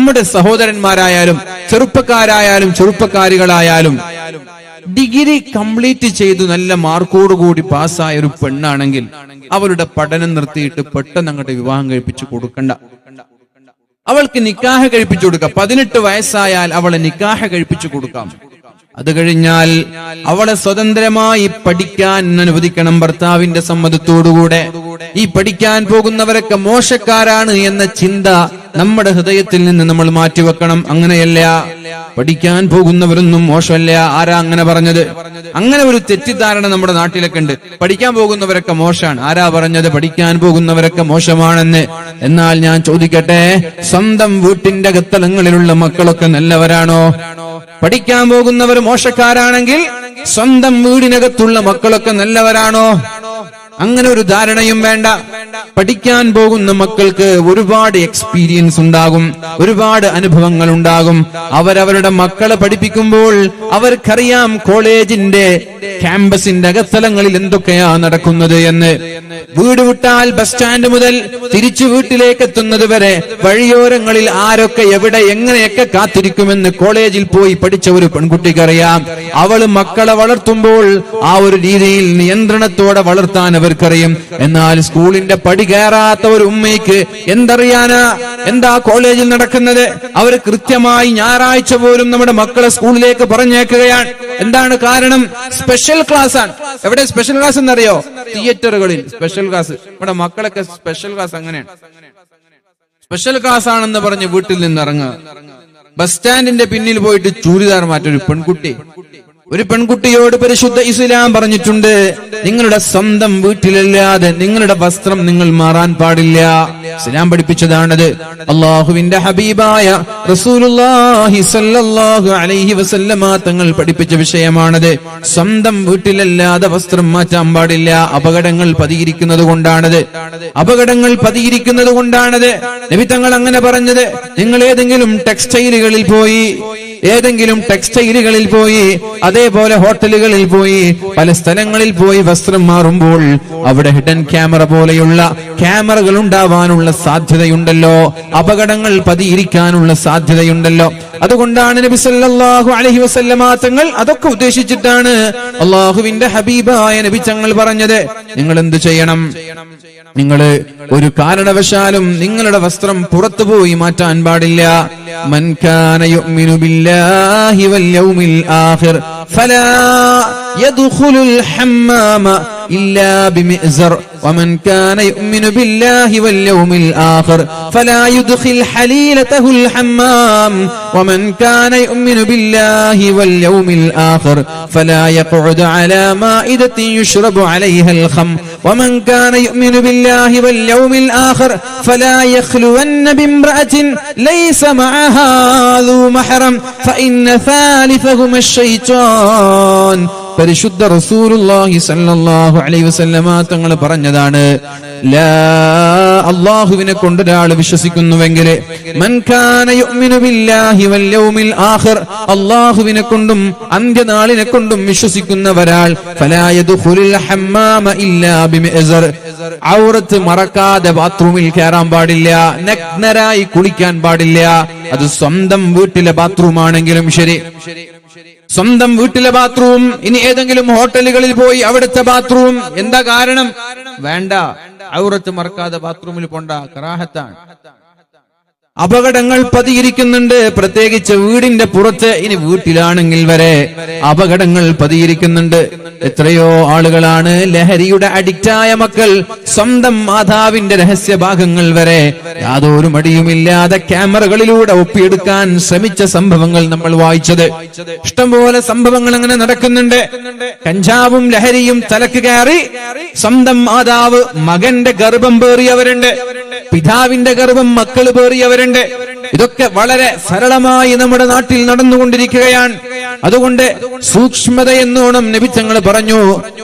നമ്മുടെ സഹോദരന്മാരായാലും ചെറുപ്പക്കാരായാലും ചെറുപ്പക്കാരികളായാലും degree complete ചെയ്തു നല്ല മാർക്കോടുകൂടി പാസ്സായ ഒരു പെണ്ണാണെങ്കിൽ അവളുടെ പഠനം നിർത്തിയിട്ട് പെട്ടെന്ന് അങ്ങോട്ട് വിവാഹം കഴിപ്പിച്ചു കൊടുക്കണ്ട. അവൾക്ക് നിക്കാഹ് കഴിപ്പിച്ചു കൊടുക്കാം. 18 വയസ്സായാൽ അവളെ നിക്കാഹ് കഴിപ്പിച്ചു കൊടുക്കാം. അത് കഴിഞ്ഞാൽ അവളെ സ്വതന്ത്രമായി പഠിക്കാൻ അനുവദിക്കണം ഭർത്താവിന്റെ സമ്മതത്തോടുകൂടെ. ഈ പഠിക്കാൻ പോകുന്നവരൊക്കെ മോശക്കാരാണ് എന്ന ചിന്ത നമ്മുടെ ഹൃദയത്തിൽ നിന്ന് നമ്മൾ മാറ്റിവെക്കണം. അങ്ങനെയല്ല, പഠിക്കാൻ പോകുന്നവരൊന്നും മോശമല്ല. ആരാ അങ്ങനെ പറഞ്ഞത്? അങ്ങനെ ഒരു തെറ്റിദ്ധാരണ നമ്മുടെ നാട്ടിലൊക്കെ ഉണ്ട്. പഠിക്കാൻ പോകുന്നവരൊക്കെ മോശമാണ്. ആരാ പറഞ്ഞത് പഠിക്കാൻ പോകുന്നവരൊക്കെ മോശമാണെന്ന്? എന്നാൽ ഞാൻ ചോദിക്കട്ടെ, സ്വന്തം വീട്ടിന്റെ അകത്തളങ്ങളിലുള്ള മക്കളൊക്കെ നല്ലവരാണോ? പഠിക്കാൻ പോകുന്നവർ മോശക്കാരാണെങ്കിൽ സ്വന്തം വീടിനകത്തുള്ള മക്കളൊക്കെ നല്ലവരാണോ? അങ്ങനെ ഒരു ധാരണയും വേണ്ട. പഠിക്കാൻ പോകുന്ന മക്കൾക്ക് ഒരുപാട് എക്സ്പീരിയൻസ് ഉണ്ടാകും, ഒരുപാട് അനുഭവങ്ങൾ ഉണ്ടാകും. അവരവരുടെ മക്കളെ പഠിപ്പിക്കുമ്പോൾ അവർക്കറിയാം കോളേജിന്റെ ക്യാമ്പസിന്റെ അകത്തളങ്ങളിൽ എന്തൊക്കെയാ നടക്കുന്നത് എന്ന്. വീട് വിട്ടാൽ ബസ് സ്റ്റാൻഡ് മുതൽ തിരിച്ചു വീട്ടിലേക്ക് എത്തുന്നത് വരെ വഴിയോരങ്ങളിൽ ആരൊക്കെ എവിടെ എങ്ങനെയൊക്കെ കാത്തിരിക്കുമെന്ന് കോളേജിൽ പോയി പഠിച്ച ഒരു പെൺകുട്ടിക്കറിയാം. അവള് മക്കളെ വളർത്തുമ്പോൾ ആ ഒരു രീതിയിൽ നിയന്ത്രണത്തോടെ വളർത്താൻ അവർക്കറിയും. എന്നാൽ സ്കൂളിന്റെ പടി കയറാത്ത ഒരു ഉമ്മയ്ക്ക് എന്തറിയാനാ എന്താ കോളേജിൽ നടക്കുന്നത്? അവർ കൃത്യമായി ഞായറാഴ്ച പോലും നമ്മുടെ മക്കളെ സ്കൂളിലേക്ക് പറഞ്ഞേക്കുകയാണ്. എന്താണ് കാരണം? സ്പെഷ്യൽ ക്ലാസ് ആണ്. എവിടെ സ്പെഷ്യൽ ക്ലാസ് എന്നറിയോ? തിയേറ്ററുകളിൽ സ്പെഷ്യൽ ക്ലാസ്. നമ്മുടെ മക്കളൊക്കെ സ്പെഷ്യൽ ക്ലാസ് അങ്ങനെയാണ്. സ്പെഷ്യൽ ക്ലാസ് ആണെന്ന് പറഞ്ഞ് വീട്ടിൽ നിന്ന് ഇറങ്ങുക. ബസ് സ്റ്റാൻഡിന്റെ പിന്നിൽ പോയിട്ട് ചൂരിദാർ മാറ്റൊരു പെൺകുട്ടി. ഒരു പെൺകുട്ടിയോട് പരിശുദ്ധ ഇസ്ലാം പറഞ്ഞിട്ടുണ്ട്, നിങ്ങളുടെ സ്വന്തം വീട്ടിലല്ലാതെ നിങ്ങളുടെ വസ്ത്രം നിങ്ങൾ മാറാൻ പാടില്ല. ഇസ്ലാം പഠിപ്പിച്ചതാണത്. അള്ളാഹുവിന്റെ ഹബീബായ റസൂലുള്ളാഹി സ്വല്ലല്ലാഹു അലൈഹി വസല്ലമ തങ്ങൾ പഠിപ്പിച്ച വിഷയമാണത്. സ്വന്തം വീട്ടിലല്ലാതെ വസ്ത്രം മാറ്റാൻ പാടില്ല. അപകടങ്ങൾ പതിയിരിക്കുന്നത് കൊണ്ടാണത്. അപകടങ്ങൾ പതിയിരിക്കുന്നത് കൊണ്ടാണത് നബി തങ്ങൾ അങ്ങനെ പറഞ്ഞത്. നിങ്ങൾ ഏതെങ്കിലും ടെക്സ്റ്റൈലുകളിൽ പോയി അതേപോലെ ഹോട്ടലുകളിൽ പോയി പല സ്ഥലങ്ങളിൽ പോയി വസ്ത്രം മാറുമ്പോൾ അവിടെ ഹിഡൻ ക്യാമറ പോലെയുള്ള ക്യാമറകൾ ഉണ്ടാവാനുള്ള സാധ്യതയുണ്ടല്ലോ, അപകടങ്ങൾ പതിയിരിക്കാനുള്ള സാധ്യതയുണ്ടല്ലോ. അതുകൊണ്ടാണ് നബി സല്ലല്ലാഹു അലൈഹി വസല്ലമ തങ്ങൾ അതൊക്കെ ഉദ്ദേശിച്ചിട്ടാണ് അള്ളാഹുവിന്റെ ഹബീബായ നബി തങ്ങൾ പറഞ്ഞത്, നിങ്ങൾ എന്ത് ചെയ്യണം? നിങ്ങൾ ഒരു കാരണവശാലും നിങ്ങളുടെ വസ്ത്രം പുറത്തുപോയി മാറ്റാൻ പാടില്ല. മൻ കാന യുഅ്മിനു ബില്ലാഹി വൽ യൗമിൽ ആഖിർ ഫലാ യദ്ഖുലുൽ ഹമ്മാമ ഇല്ലാ ബിമിഅ്സർ വമൻ കാന യുഅ്മിനു ബില്ലാഹി വൽ യൗമിൽ ആഖിർ ഫലാ യുദ്ഖിൽ ഹലീലതഹുൽ ഹമ്മാം വമൻ കാന യുഅ്മിനു ബില്ലാഹി വൽ യൗമിൽ ആഖിർ ഫലാ യഖഉദു അലാ മാഇദത്തിൻ യുശ്റബു അലൈഹൽ ഖം വമൻ കാന യുഅ്മിനു ബില്ലാഹി വൽ യൗമിൽ ആഖിർ ഫലാ യഖ്ലുവന്ന ബിംറഅത്തിൻ ലൈസ മഅഹാ ദൂ മഹ്റം ഫഇന്ന സാലിഫഹുമ അശ്ശൈത്വാൻ. പരിശുദ്ധ റസൂലുള്ളാഹി സ്വല്ലല്ലാഹു അലൈഹി വസല്ലമ തങ്ങൾ പറഞ്ഞതാണ്, അല്ലാഹുവിനെ കൊണ്ട് ഒരാൾ വിശ്വസിക്കുന്നുവെങ്കിൽ മൻ കാന യുഅ്മിനു ബില്ലാഹി വൽ യൗമിൽ ആഖിർ, അല്ലാഹുവിനെ കൊണ്ടും അന്ത്യനാളിനെ കൊണ്ടും വിശ്വസിക്കുന്ന ഒരാൾ ഫലാ യദ്ഖുലുൽ ഹമ്മാമ ഇല്ലാ ബിമിഅ്സർ, ഔറത്ത് മറക്കാതെ ബാത്റൂമിൽ കയറാൻ പാടില്ല, നഗ്നരായി കുളിക്കാൻ പാടില്ല. അത് സ്വന്തം വീട്ടിലെ ബാത്റൂം ആണെങ്കിലും ശരി, സ്വന്തം വീട്ടിലെ ബാത്റൂം, ഇനി ഏതെങ്കിലും ഹോട്ടലുകളിൽ പോയി അവിടുത്തെ ബാത്റൂം. എന്താ കാരണം? വേണ്ട, ഔറത്ത് മറക്കാതെ ബാത്റൂമിൽ പോണ്ട, കറാഹത്താണ്. അപകടങ്ങൾ പതിയിരിക്കുന്നുണ്ട്, പ്രത്യേകിച്ച് വീടിന്റെ പുറത്ത്. ഇനി വീട്ടിലാണെങ്കിൽ വരെ അപകടങ്ങൾ പതിയിരിക്കുന്നുണ്ട്. എത്രയോ ആളുകളാണ് ലഹരിയുടെ അഡിക്റ്റായ മക്കൾ സ്വന്തം മാതാവിന്റെ രഹസ്യഭാഗങ്ങൾ വരെ യാതൊരു മടിയുമില്ലാതെ ക്യാമറകളിലൂടെ ഒപ്പിയെടുക്കാൻ ശ്രമിച്ച സംഭവങ്ങൾ നമ്മൾ വായിച്ചത്. ഇഷ്ടംപോലെ സംഭവങ്ങൾ അങ്ങനെ നടക്കുന്നുണ്ട്. കഞ്ചാവും ലഹരിയും തലക്ക് കയറി സ്വന്തം മാതാവ് മകന്റെ ഗർഭം പേറിയവരുണ്ട്, പിതാവിന്റെ ഗർഭം മക്കൾ പേറിയവരുണ്ട്. ഇതൊക്കെ വളരെ സരളമായി നമ്മുടെ നാട്ടിൽ നടന്നുകൊണ്ടിരിക്കുകയാണ്. അതുകൊണ്ട് സൂക്ഷ്മതയെന്നോണം നബി തങ്ങൾ പറഞ്ഞു,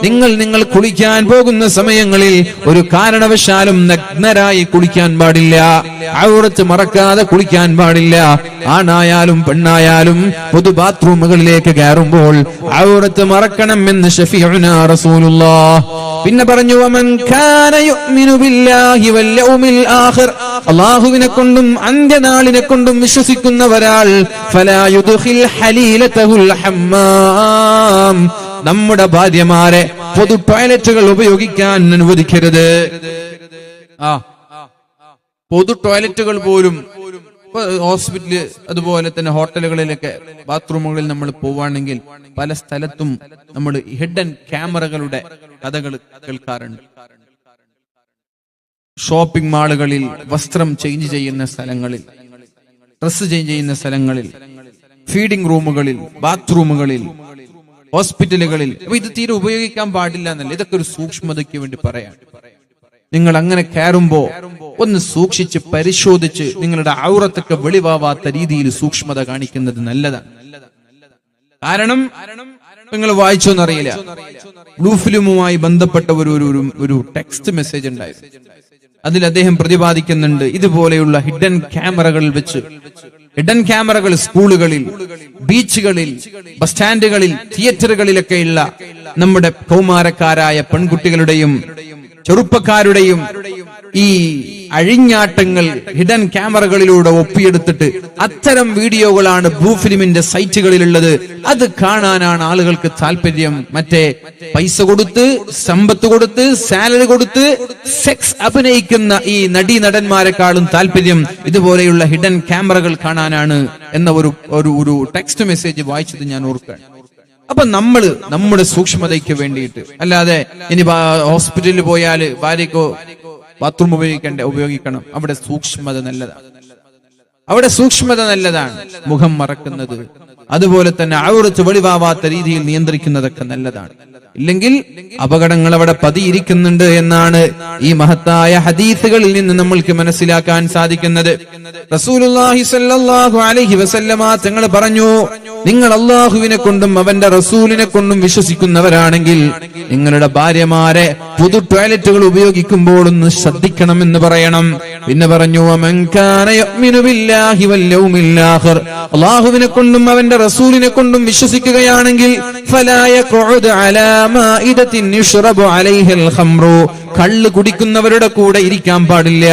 നിങ്ങൾ കുളിക്കാൻ പോകുന്ന സമയങ്ങളിൽ ഒരു കാരണവശാലും നഗ്നരായി കുളിക്കാൻ പാടില്ല, ഔറത്ത് മറക്കാതെ കുളിക്കാൻ പാടില്ല. ആണായാലും പെണ്ണായാലും പൊതു ബാത്റൂമുകളിലേക്ക് കയറുമ്പോൾ ഔറത്ത് മറക്കണം എന്ന് ശഫീഉനാ റസൂലുള്ളാഹ് പിന്നെ പറഞ്ഞു വമൻ കാന യുഅ്മിനു ബില്ലാഹി വൽ യൗമിൽ ആഖിർ, അല്ലാഹുവിനെ കൊണ്ടും അന്ത്യനാളിനെ കൊണ്ടും വിശ്വസിക്കുന്നവരാൾ ഫലാ യുദ്ഖിൽ ഹലീലതഹുൽ ഹമ്മാം, നമ്മുടെ ഭാര്യമാരെ പൊതു ടോയ്ലറ്റുകൾ ഉപയോഗിക്കാൻ അനുവദിക്കരുത്. പൊതു ടോയ്ലറ്റുകൾ പോലും ഹോസ്പിറ്റല് അതുപോലെ തന്നെ ഹോട്ടലുകളിലൊക്കെ ബാത്റൂമുകളിൽ നമ്മൾ പോവുകയാണെങ്കിൽ പല സ്ഥലത്തും നമ്മൾ ഹിഡൻ ക്യാമറകളുടെ കഥകൾ കേൾക്കാറുണ്ട്. ഷോപ്പിംഗ് മാളുകളിൽ, വസ്ത്രം ചേഞ്ച് ചെയ്യുന്ന സ്ഥലങ്ങളിൽ, ഡ്രസ് ചേഞ്ച് ചെയ്യുന്ന സ്ഥലങ്ങളിൽ, ഫീഡിംഗ് റൂമുകളിൽ, ബാത്റൂമുകളിൽ, ഹോസ്പിറ്റലുകളിൽ. അപ്പൊ ഇത് തീരെ ഉപയോഗിക്കാൻ പാടില്ല എന്നല്ല, ഇതൊക്കെ ഒരു സൂക്ഷ്മതയ്ക്ക് വേണ്ടി പറയാം. നിങ്ങൾ അങ്ങനെ കയറുമ്പോ ഒന്ന് സൂക്ഷിച്ച് പരിശോധിച്ച് നിങ്ങളുടെ ഔറത്തൊക്കെ വെളിവാവാത്ത രീതിയിൽ സൂക്ഷ്മത കാണിക്കുന്നത് നല്ലതാണ്. കാരണം നിങ്ങൾ വായിച്ചോന്നറിയില്ല, ബ്ലൂ ഫിലിമുമായി ബന്ധപ്പെട്ട ഒരു ടെക്സ്റ്റ് മെസ്സേജ് ഉണ്ടായിരുന്നു. അതിൽ അദ്ദേഹം പ്രതിപാദിക്കുന്നുണ്ട്, ഇതുപോലെയുള്ള ഹിഡൻ ക്യാമറകൾ വെച്ച്, ഹിഡൻ ക്യാമറകൾ സ്കൂളുകളിൽ, ബീച്ചുകളിൽ, ബസ് സ്റ്റാൻഡുകളിൽ, തിയേറ്ററുകളിലൊക്കെയുള്ള നമ്മുടെ കൗമാരക്കാരായ പെൺകുട്ടികളുടെയും ചെറുപ്പക്കാരുടെയും ഈ അഴിഞ്ഞാട്ടങ്ങൾ ഹിഡൻ ക്യാമറകളിലൂടെ ഒപ്പിയെടുത്തിട്ട് അത്തരം വീഡിയോകളാണ് ബ്ലൂ ഫിലിമിന്റെ സൈറ്റുകളിലുള്ളത്. അത് കാണാനാണ് ആളുകൾക്ക് താല്പര്യം. മറ്റേ പൈസ കൊടുത്ത്, സമ്പത്ത് കൊടുത്ത്, സാലറി കൊടുത്ത് സെക്സ് അഭിനയിക്കുന്ന ഈ നടീനടന്മാരെക്കാളും താല്പര്യം ഇതുപോലെയുള്ള ഹിഡൻ ക്യാമറകൾ കാണാനാണ് എന്ന ഒരു ടെക്സ്റ്റ് മെസ്സേജ് വായിച്ചത് ഞാൻ ഓർക്കുകയാണ്. അപ്പൊ നമ്മുടെ സൂക്ഷ്മതയ്ക്ക് വേണ്ടിയിട്ട്, അല്ലാതെ ഇനി ഹോസ്പിറ്റലിൽ പോയാല് ഭാര്യക്കോ ബാത്റൂം ഉപയോഗിക്കണം, അവിടെ സൂക്ഷ്മത നല്ലതാണ്. മുഖം മറക്കുന്നത്, അതുപോലെ തന്നെ ഔറത്ത് വെളിവാവാത്ത രീതിയിൽ നിയന്ത്രിക്കുന്നതൊക്കെ നല്ലതാണ്. ഇല്ലെങ്കിൽ അപകടങ്ങൾ അവിടെ പതിയിരിക്കുന്നുണ്ട് എന്നാണ് ഈ മഹത്തായ ഹദീസുകളിൽ നിന്ന് നമ്മൾക്ക് മനസ്സിലാക്കാൻ സാധിക്കുന്നത്. റസൂലുള്ളാഹി സ്വല്ലല്ലാഹു അലൈഹി വസല്ലമ തങ്ങൾ പറഞ്ഞു, നിങ്ങൾ അല്ലാഹുവിനെ കൊണ്ടും അവന്റെ റസൂലിനെ കൊണ്ടും വിശ്വസിക്കുന്നവരാണെങ്കിൽ നിങ്ങളുടെ ഭാര്യമാരെ പൊതു ടോയ്ലറ്റുകൾ ഉപയോഗിക്കുമ്പോൾ ഒന്ന് ശ്രദ്ധിക്കണമെന്ന് പറയണം. പിന്നെ പറഞ്ഞു വമൻ കാന യുഅ്മിനു ബില്ലാഹി വൽ യൗമിൽ ആഖിർ, അല്ലാഹുവിനെ കൊണ്ടും അവന്റെ റസൂലിനെ കൊണ്ടും വിശ്വസിക്കുകയാണെങ്കിൽ ഫലാ യഖഉദു അലാ മാഇദത്തിൻ യുശ്റബു അലൈഹിൽ ഖംറു, കള്ള് കുടിക്കുന്നവരുടെ കൂടെ ഇരിക്കാൻ പാടില്ല.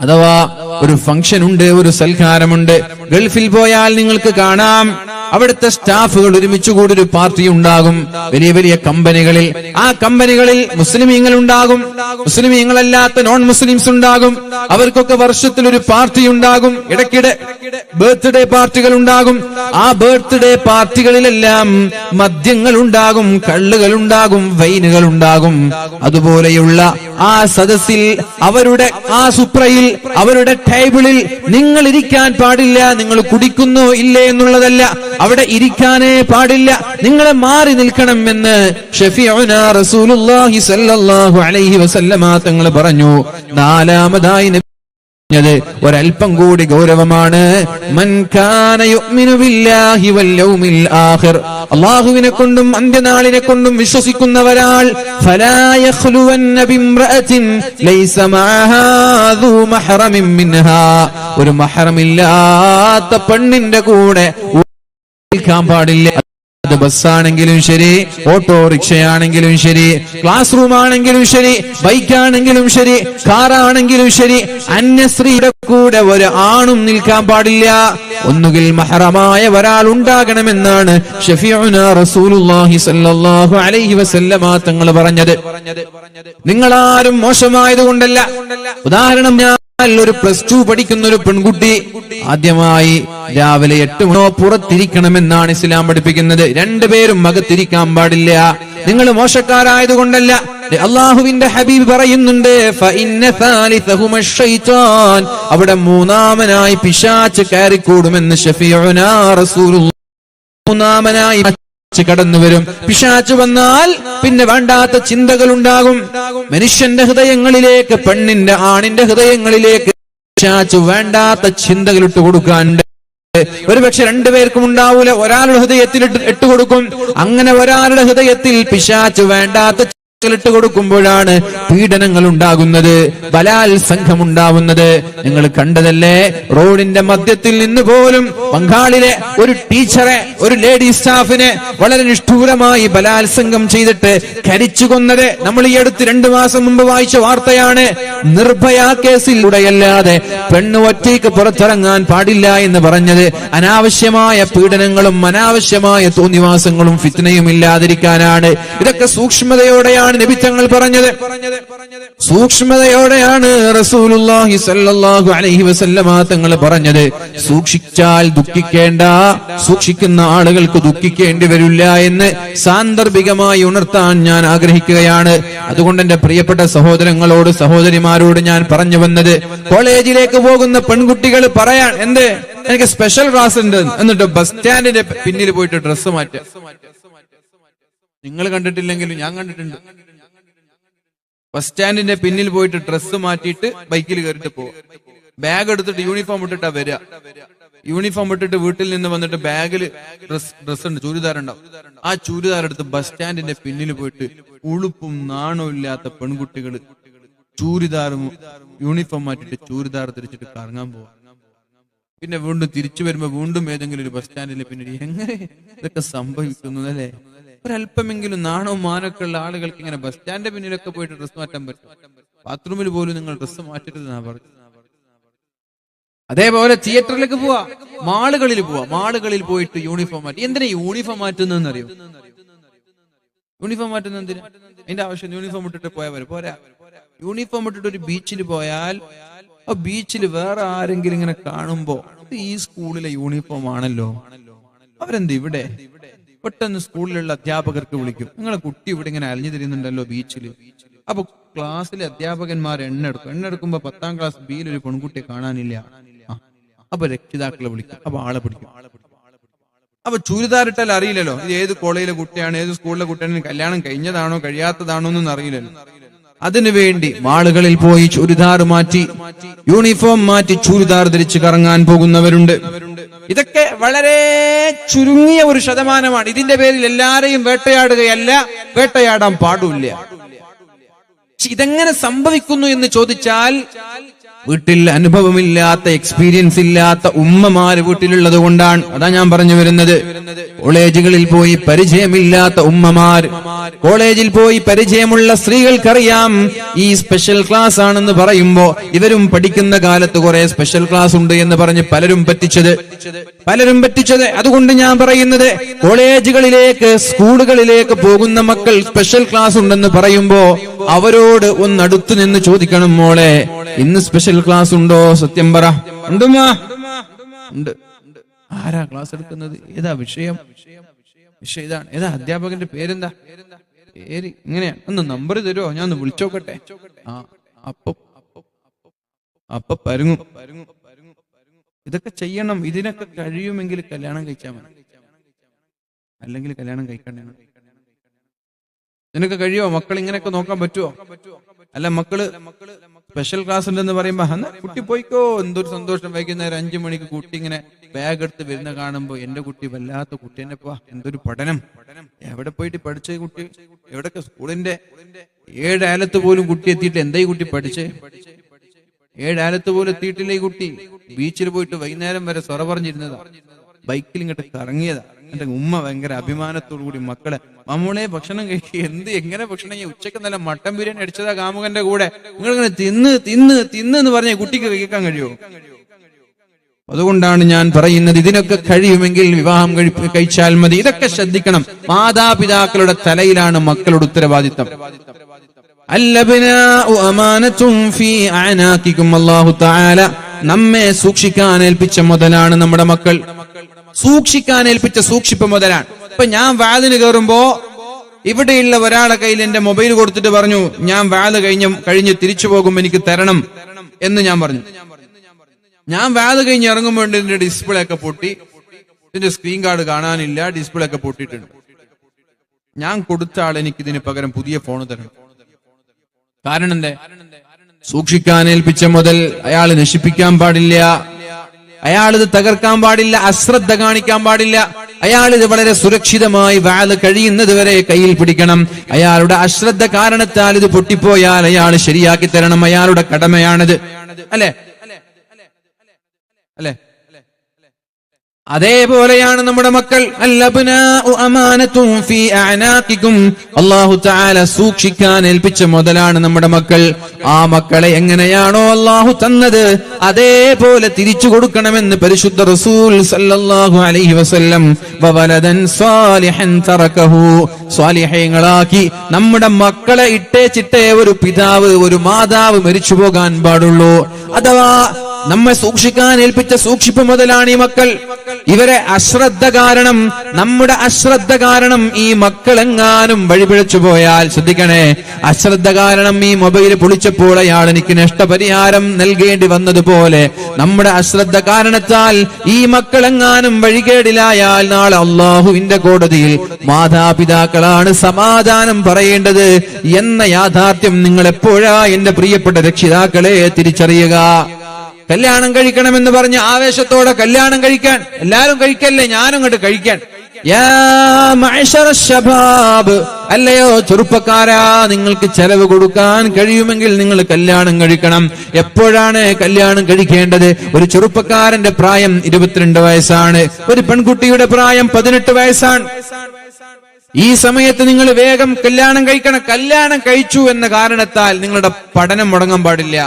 അഥവാ ഒരു ഫംഗ്ഷൻ ഉണ്ട്, ഒരു സൽക്കാരമുണ്ട്, ഗൾഫിൽ പോയാൽ നിങ്ങൾക്ക് കാണാം അവിടുത്തെ സ്റ്റാഫുകൾ ഒരുമിച്ച് കൂടി ഒരു പാർട്ടി ഉണ്ടാകും. വലിയ വലിയ കമ്പനികളിൽ, ആ കമ്പനികളിൽ മുസ്ലിമീങ്ങൾ ഉണ്ടാകും, മുസ്ലിമീങ്ങളല്ലാത്ത നോൺ മുസ്ലിംസ് ഉണ്ടാകും. അവർക്കൊക്കെ വർഷത്തിൽ ഒരു പാർട്ടി ഉണ്ടാകും. ഇടയ്ക്കിടെ ബർത്ത്ഡേ പാർട്ടികൾ ഉണ്ടാകും. ആ ബർത്ത്ഡേ പാർട്ടികളിലെല്ലാം മദ്യങ്ങൾ ഉണ്ടാകും, കള്ളുകൾ ഉണ്ടാകും, വൈനുകൾ ഉണ്ടാകും. അതുപോലെയുള്ള ആ സദസ്സിൽ, അവരുടെ ആ സുപ്രയിൽ, അവരുടെ ടേബിളിൽ നിങ്ങൾ ഇരിക്കാൻ പാടില്ല. നിങ്ങൾ കുടിക്കുന്നോ ഇല്ലേ എന്നുള്ളതല്ല, അവിടെ ഇരിക്കാനേ പാടില്ല, നിങ്ങളെ മാറി നിൽക്കണം എന്ന് ഷഫീഉനാ റസൂലുള്ളാഹി സ്വല്ലല്ലാഹു അലൈഹി വസല്ലമ തങ്ങൾ പറഞ്ഞു. നാലാമതായി ഒരൽപ്പം കൂടി ഗൗരവമാണ്. മൻ കാന യുഅ്മിനു ബില്ലാഹി വൽ യൗമിൽ ആഖിർ, അല്ലാഹുവിനെ കൊണ്ടും അന്ത്യനാളിനെ കൊണ്ടും വിശ്വസിക്കുന്നവരാൾ ഫലാ യഖ്ലുവന്ന ബിംറഅത്തിൻ ലൈസ മഅഹാ ദൂ മഹ്റമിൻ മിൻഹാ, ഒരു മഹ്റമില്ലാത്ത പെണ്ണിന്റെ കൂടെ നിൽക്കാൻ പാടില്ല. അത് ബസ്സാണെങ്കിലും ശരി, ഓട്ടോറിക്ഷയാണെങ്കിലും ശരി, ക്ലാസ് റൂം ആണെങ്കിലും ശരി, ബൈക്കാണെങ്കിലും ശരി, കാറാണെങ്കിലും ശരി, അന്യസ്ത്രീയുടെ കൂടെ ഒരു ആണും നിൽക്കാൻ പാടില്ല. ഒന്നുകിൽ മഹറമായ ഒരാൾ ഉണ്ടാകണമെന്നാണ് ഷഫീഉനാ റസൂലുള്ളാഹി സ്വല്ലല്ലാഹു അലൈഹി വസല്ലമ തങ്ങൾ പറഞ്ഞത്. നിങ്ങളാരും മോശമായതുകൊണ്ടല്ല. ഉദാഹരണം, ഒരു +2 പഠിക്കുന്ന ഒരു പെൺകുട്ടി ആദ്യമായി രാവിലെ 8 മണി പുറത്തിരിക്കണമെന്നാണ് ഇസ്ലാം പഠിപ്പിക്കുന്നത്. രണ്ടുപേരും അകത്തിരിക്കാൻ പാടില്ല. നിങ്ങൾ മോശക്കാരായതുകൊണ്ടല്ല. അള്ളാഹുവിന്റെ ഹബീബ് പറയുന്നുണ്ട്, അവിടെ മൂന്നാമനായി പിശാച് കയറിക്കൂടുമെന്ന് ഷഫീഉനാ റസൂലുള്ളാഹി. മൂന്നാമനായി കടന്നു വരും. പിശാച് വന്നാൽ പിന്നെ വേണ്ടാത്ത ചിന്തകൾ ഉണ്ടാകും മനുഷ്യന്റെ ഹൃദയങ്ങളിലേക്ക്, പെണ്ണിന്റെ ആണിന്റെ ഹൃദയങ്ങളിലേക്ക് പിശാച് വേണ്ടാത്ത ചിന്തകൾ ഇട്ട് കൊടുക്കാനുണ്ട്. ഒരുപക്ഷെ രണ്ടുപേർക്കും ഉണ്ടാവൂല, ഒരാളുടെ ഹൃദയത്തിൽ ഇട്ട് കൊടുക്കും. അങ്ങനെ ഒരാളുടെ ഹൃദയത്തിൽ പിശാച് വേണ്ടാത്ത ഇട്ട് കൊടുക്കുമ്പോഴാണ് പീഡനങ്ങൾ ഉണ്ടാകുന്നത്, ബലാത്സംഗം ഉണ്ടാവുന്നത്. നിങ്ങൾ കണ്ടതല്ലേ, റോഡിന്റെ മധ്യത്തിൽ നിന്ന് പോലും ബംഗാളിലെ ഒരു ടീച്ചറെ, ഒരു ലേഡി സ്റ്റാഫിനെ വളരെ നിഷ്ഠൂരമായി ബലാത്സംഗം ചെയ്തിട്ട് കരിച്ചു കൊന്നത് നമ്മൾ ഈ അടുത്ത് 2 മാസം മുമ്പ് വായിച്ച വാർത്തയാണ്. നിർഭയ കേസിലൂടെയല്ലാതെ പെണ്ണ് ഒറ്റയ്ക്ക് പുറത്തിറങ്ങാൻ പാടില്ല എന്ന് പറഞ്ഞത് അനാവശ്യമായ പീഡനങ്ങളും അനാവശ്യമായ തോന്നിവാസങ്ങളും ഫിത്നയും ഇല്ലാതിരിക്കാനാണ്. ഇതൊക്കെ സൂക്ഷ്മതയോടെയാണ് നബി തങ്ങൾ പറഞ്ഞത്, സൂക്ഷ്മതയോടെയാണ് റസൂലുള്ളാഹി സ്വല്ലല്ലാഹു അലൈഹി വസല്ലമ തങ്ങൾ പറഞ്ഞത്. സൂക്ഷിച്ചാൽ ദുഃഖിക്കേണ്ട, സൂക്ഷിക്കുന്ന ആളുകൾക്ക് ദുഃഖിക്കേണ്ടി വരില്ല എന്ന് സാന്ദർഭികമായി ഉണർത്താൻ ഞാൻ ആഗ്രഹിക്കുകയാണ്. അതുകൊണ്ട് എന്റെ പ്രിയപ്പെട്ട സഹോദരങ്ങളോട്, സഹോദരിമാരോട് ഞാൻ പറഞ്ഞു വന്നത്, കോളേജിലേക്ക് പോകുന്ന പെൺകുട്ടികൾ പറയാൻ, എന്ത് എനിക്ക് സ്പെഷ്യൽ ക്ലാസ് ഉണ്ട് എന്നിട്ട് ബസ് സ്റ്റാൻഡിന്റെ പിന്നിൽ പോയിട്ട് ഡ്രസ്സ് മാറ്റുക. നിങ്ങൾ കണ്ടിട്ടില്ലെങ്കിലും ഞാൻ കണ്ടിട്ടുണ്ട്. ബസ് സ്റ്റാൻഡിന്റെ പിന്നിൽ പോയിട്ട് ഡ്രസ്സ് മാറ്റിയിട്ട് ബൈക്കിൽ കയറിട്ട് പോകും. ബാഗ് എടുത്തിട്ട് യൂണിഫോം ഇട്ടിട്ടാ വരിക. യൂണിഫോം ഇട്ടിട്ട് വീട്ടിൽ നിന്ന് വന്നിട്ട് ബാഗിൽ ഡ്രസ് ഉണ്ട്, ചൂരിദാർ ഉണ്ടാവും. ആ ചൂരിദാർ എടുത്ത് ബസ് സ്റ്റാൻഡിന്റെ പിന്നിൽ പോയിട്ട് ഉളുപ്പും നാണവും ഇല്ലാത്ത പെൺകുട്ടികൾ ചൂരിദാറും യൂണിഫോം മാറ്റിട്ട് ചൂരിദാർ തിരിച്ചിട്ട് കറങ്ങാൻ പോവാ. പിന്നെ വീണ്ടും തിരിച്ചു വരുമ്പോ വീണ്ടും ഏതെങ്കിലും ഒരു ബസ് സ്റ്റാൻഡിന്റെ പിന്നിൽ. എങ്ങനെ ഇതൊക്കെ സംഭവിക്കുന്നു അല്ലേ? ഒരല്പമെങ്കിലും നാണവും മാനൊക്കെ ഉള്ള ആളുകൾക്ക് ഇങ്ങനെ ബസ് സ്റ്റാൻഡിന്റെ പിന്നിലൊക്കെ പോയിട്ട് ഡ്രസ് മാറ്റാൻ പറ്റും. ബാത്റൂമിൽ പോലും നിങ്ങൾ ഡ്രസ് മാറ്റരുതെന്നാ പറഞ്ഞു. അതേപോലെ തിയേറ്ററിലേക്ക് പോവാ, മാളുകളിൽ പോവാ, മാളുകളിൽ പോയിട്ട് യൂണിഫോം മാറ്റി. എന്തിനാ യൂണിഫോം മാറ്റുന്നതെന്ന് അറിയോ? യൂണിഫോം മാറ്റുന്ന എന്തിനാ? അതിന്റെ ആവശ്യം യൂണിഫോം ഇട്ടിട്ട് പോയാൽ പോരാ. യൂണിഫോം ഇട്ടിട്ട് ഒരു ബീച്ചിൽ പോയാൽ ആ ബീച്ചിൽ വേറെ ആരെങ്കിലും ഇങ്ങനെ കാണുമ്പോ ഈ സ്കൂളിലെ യൂണിഫോം ആണല്ലോ, അവരെന്ത് ഇവിടെ? പെട്ടെന്ന് സ്കൂളിലുള്ള അധ്യാപകർക്ക് വിളിക്കും, നിങ്ങളെ കുട്ടി ഇവിടെ ഇങ്ങനെ അലിഞ്ഞു തിരിയുന്നുണ്ടല്ലോ ബീച്ചിൽ. അപ്പൊ ക്ലാസ്സിലെ അധ്യാപകന്മാർ എണ്ണെടുക്കുമ്പോ 10ാം ക്ലാസ് ബിയിൽ ഒരു പെൺകുട്ടിയെ കാണാനില്ല. അപ്പൊ രക്ഷിതാക്കളെ വിളിക്കും, അപ്പൊ ആളെ പിടിക്കും. അപ്പൊ ചുരിദാർ ഇട്ടാൽ അറിയില്ലല്ലോ ഇത് ഏത് കോളേജിലെ കുട്ടിയാണ്, ഏത് സ്കൂളിലെ കുട്ടിയാണ്, കല്യാണം കഴിഞ്ഞതാണോ കഴിയാത്തതാണോ എന്നൊന്നും അറിയില്ലല്ലോ. അതിനുവേണ്ടി മാളുകളിൽ പോയി ചുരിദാർ മാറ്റി, യൂണിഫോം മാറ്റി ചുരിദാർ ധരിച്ച് കറങ്ങാൻ പോകുന്നവരുണ്ട്. ഇതൊക്കെ വളരെ ചുരുങ്ങിയ ഒരു ശതമാനമാണ്. ഇതിന്റെ പേരിൽ എല്ലാരെയും വേട്ടയാടുകയല്ല, വേട്ടയാടാൻ പാടില്ല. ഇതെങ്ങനെ സംഭവിക്കുന്നു എന്ന് ചോദിച്ചാൽ, വീട്ടിൽ അനുഭവമില്ലാത്ത, എക്സ്പീരിയൻസ് ഇല്ലാത്ത ഉമ്മമാര് വീട്ടിലുള്ളത് കൊണ്ടാണ്. അതാ ഞാൻ പറഞ്ഞു വരുന്നത്. കോളേജുകളിൽ പോയി പരിചയമില്ലാത്ത ഉമ്മമാർ, കോളേജിൽ പോയി പരിചയമുള്ള സ്ത്രീകൾക്കറിയാം ഈ സ്പെഷ്യൽ ക്ലാസ് ആണെന്ന് പറയുമ്പോ ഇവരും പഠിക്കുന്ന കാലത്ത് കുറെ സ്പെഷ്യൽ ക്ലാസ് ഉണ്ട് എന്ന് പറഞ്ഞ് പലരും പറ്റിച്ചത്. അതുകൊണ്ട് ഞാൻ പറയുന്നത്, കോളേജുകളിലേക്ക്, സ്കൂളുകളിലേക്ക് പോകുന്ന മക്കൾ സ്പെഷ്യൽ ക്ലാസ് ഉണ്ടെന്ന് പറയുമ്പോ അവരോട് ഒന്ന് അടുത്തു നിന്ന് ചോദിക്കണം, മോളെ ഇന്ന് സ്പെഷ്യൽ ക്ലാസ് ഉണ്ടോ? സത്യം പറ. ഉണ്ട്. ആരാ ക്ലാസ് എടുക്കുന്നത്? ഏതാ വിഷയം? ഇതാണ്. ഏതാ അധ്യാപകന്റെ പേരെന്താ? പേര് ഇങ്ങനെയാ. ഒന്ന് നമ്പർ തരുമോ? ഞാൻ ഒന്ന് വിളിച്ചോക്കട്ടെ. അപ്പൊ പരുങ്ങും. ഇതൊക്കെ ചെയ്യണം. ഇതിനൊക്കെ കഴിയുമെങ്കിൽ കല്യാണം കഴിച്ചാൽ മതി, അല്ലെങ്കിൽ കല്യാണം കഴിക്കണ്ട. നിനക്ക് കഴിയോ? മക്കൾ ഇങ്ങനെയൊക്കെ നോക്കാൻ പറ്റുമോ? അല്ല, മക്കള് സ്പെഷ്യൽ ക്ലാസ് ഉണ്ടെന്ന് പറയുമ്പോ കുട്ടി പോയിക്കോ, എന്തൊരു സന്തോഷം. വൈകുന്നേരം 5 മണിക്ക് കുട്ടി ഇങ്ങനെ ബാഗ് എടുത്ത് വരുന്ന കാണുമ്പോ എന്റെ കുട്ടി വല്ലാത്ത കുട്ടി തന്നെ പോവാ, എന്തൊരു പഠനം, എവിടെ പോയിട്ട് പഠിച്ച കുട്ടി, എവിടൊക്കെ സ്കൂളിന്റെ 7 ആലത്ത് പോലും കുട്ടി എത്തിയിട്ട് എന്തായി കുട്ടി പഠിച്ചേ? 7 ആലത്ത് പോലും എത്തിയിട്ടില്ല ഈ കുട്ടി. ബീച്ചിൽ പോയിട്ട് വൈകുന്നേരം വരെ സൊറ പറഞ്ഞിരുന്നതാ, ബൈക്കിൽ ഇങ്ങോട്ട് കറങ്ങിയതാ. എന്റെ ഉമ്മ ഭയങ്കര അഭിമാനത്തോടു കൂടി മക്കളെ, മമ്മൂളെ ഭക്ഷണം കഴിക്കുക, എങ്ങനെ ഭക്ഷണം? ഉച്ചക്ക് നല്ല മട്ടൻ ബിരിയാണി അടിച്ചതാ കാമുകന്റെ കൂടെ, നിങ്ങളിങ്ങനെ തിന്ന് എന്ന് പറഞ്ഞ കുട്ടിക്ക് കഴിക്കാൻ കഴിയുമോ? അതുകൊണ്ടാണ് ഞാൻ പറയുന്നത്, ഇതിനൊക്കെ കഴിയുമെങ്കിൽ വിവാഹം കഴിച്ചാൽ മതി. ഇതൊക്കെ ശ്രദ്ധിക്കണം. മാതാപിതാക്കളുടെ തലയിലാണ് മക്കളുടെ ഉത്തരവാദിത്തം. അല്ലാഹു തആല നമ്മെ സൂക്ഷിക്കാൻ ഏൽപ്പിച്ച മുതലാണ് നമ്മുടെ മക്കൾ. സൂക്ഷിക്കാൻ ഏൽപ്പിച്ച സൂക്ഷിപ്പ് മുതലാണ്. ഇപ്പൊ ഞാൻ വാതിന് കയറുമ്പോ ഇവിടെയുള്ള ഒരാളെ കയ്യിൽ എന്റെ മൊബൈൽ കൊടുത്തിട്ട് പറഞ്ഞു, ഞാൻ വാത് കഴിഞ്ഞ് തിരിച്ചു പോകുമ്പോ എനിക്ക് തരണം എന്ന് ഞാൻ പറഞ്ഞു. ഞാൻ വാത് കഴിഞ്ഞ് ഇറങ്ങുമ്പോൾ ഇതിന്റെ ഡിസ്പ്ലേ ഒക്കെ പൊട്ടി, ഇതിന്റെ സ്ക്രീൻ കാർഡ് കാണാനില്ല, ഡിസ്പ്ലേ ഒക്കെ പൊട്ടിയിട്ടുണ്ട്. ഞാൻ കൊടുത്ത ആൾ എനിക്ക് ഇതിന് പകരം പുതിയ ഫോൺ തരണം. കാരണം എന്തേ? സൂക്ഷിക്കാൻ ഏൽപ്പിച്ച മുതൽ അയാൾ നശിപ്പിക്കാൻ പാടില്ല, അയാൾ ഇത് തകർക്കാൻ പാടില്ല, അശ്രദ്ധ കാണിക്കാൻ പാടില്ല, അയാൾ ഇത് വളരെ സുരക്ഷിതമായി വാല് കഴിയുന്നത് വരെ കയ്യിൽ പിടിക്കണം. അയാളുടെ അശ്രദ്ധ കാരണത്താൽ ഇത് പൊട്ടിപ്പോയാൽ അയാൾ ശരിയാക്കി തരണം. അയാളുടെ കടമയാണിത്. അല്ലെ? അല്ലെ? അതേപോലെയാണ് നമ്മുടെ മക്കൾ. അൽഅബ്നാഉ അമാനത്തുൻ ഫീ അഅനാഖികും. അല്ലാഹു തആല സൂക്ഷിക്കാൻ ഏൽപ്പിച്ച മുതലാണ് നമ്മുടെ മക്കൾ. ആ മക്കളെ എങ്ങനെയാണോ അല്ലാഹു തന്നത് അതേപോലെ തിരിച്ചു കൊടുക്കണമെന്ന് പരിശുദ്ധ റസൂൽ സല്ലല്ലാഹു അലൈഹി വസല്ലം. വവലദൻ സാലിഹൻ തറകഹു. സ്വാലിഹീങ്ങളാക്കി നമ്മുടെ മക്കളെ ഇട്ടേച്ചിട്ടേ ഒരു പിതാവ് ഒരു മാതാവ് മരിച്ചു പോകാൻ പാടുള്ളൂ. അഥവാ നമ്മെ സൂക്ഷിക്കാൻ ഏൽപ്പിച്ച സൂക്ഷിപ്പ് മുതലാണ് ഈ മക്കൾ. ഇവരെ അശ്രദ്ധ കാരണം, നമ്മുടെ അശ്രദ്ധ കാരണം ഈ മക്കളെങ്ങാനും വഴിപിഴച്ചു പോയാൽ ശ്രദ്ധിക്കണേ. അശ്രദ്ധ കാരണം ഈ മൊബൈൽ പൊളിച്ചപ്പോൾ അയാൾ എനിക്ക് നഷ്ടപരിഹാരം നൽകേണ്ടി വന്നതുപോലെ നമ്മുടെ അശ്രദ്ധ കാരണത്താൽ ഈ മക്കളെങ്ങാനും വഴികേടിലായാൽ നാളെ അള്ളാഹുവിന്റെ കോടതിയിൽ മാതാപിതാക്കളാണ് സമാധാനം പറയേണ്ടത് എന്ന യാഥാർത്ഥ്യം നിങ്ങൾ എപ്പോഴാ എന്റെ പ്രിയപ്പെട്ട രക്ഷിതാക്കളെ തിരിച്ചറിയുക. കല്യാണം കഴിക്കണമെന്ന് പറഞ്ഞ് ആവേശത്തോടെ കല്യാണം കഴിക്കാൻ എല്ലാരും കഴിക്കല്ലേ, ഞാനും ഇങ്ങോട്ട് കഴിക്കാൻ. യാ മഅ്ശറ ശബാബ്, അല്ലയോ ചെറുപ്പക്കാരാ, നിങ്ങൾക്ക് ചെലവ് കൊടുക്കാൻ കഴിയുമെങ്കിൽ നിങ്ങൾ കല്യാണം കഴിക്കണം. എപ്പോഴാണ് കല്യാണം കഴിക്കേണ്ടത്? ഒരു ചെറുപ്പക്കാരന്റെ പ്രായം 22 വയസ്സാണ്, ഒരു പെൺകുട്ടിയുടെ പ്രായം 18 വയസ്സാണ്. ഈ സമയത്ത് നിങ്ങൾ വേഗം കല്യാണം കഴിക്കണം. കല്യാണം കഴിച്ചു എന്ന കാരണത്താൽ നിങ്ങളുടെ പഠനം മുടങ്ങാൻ പാടില്ല.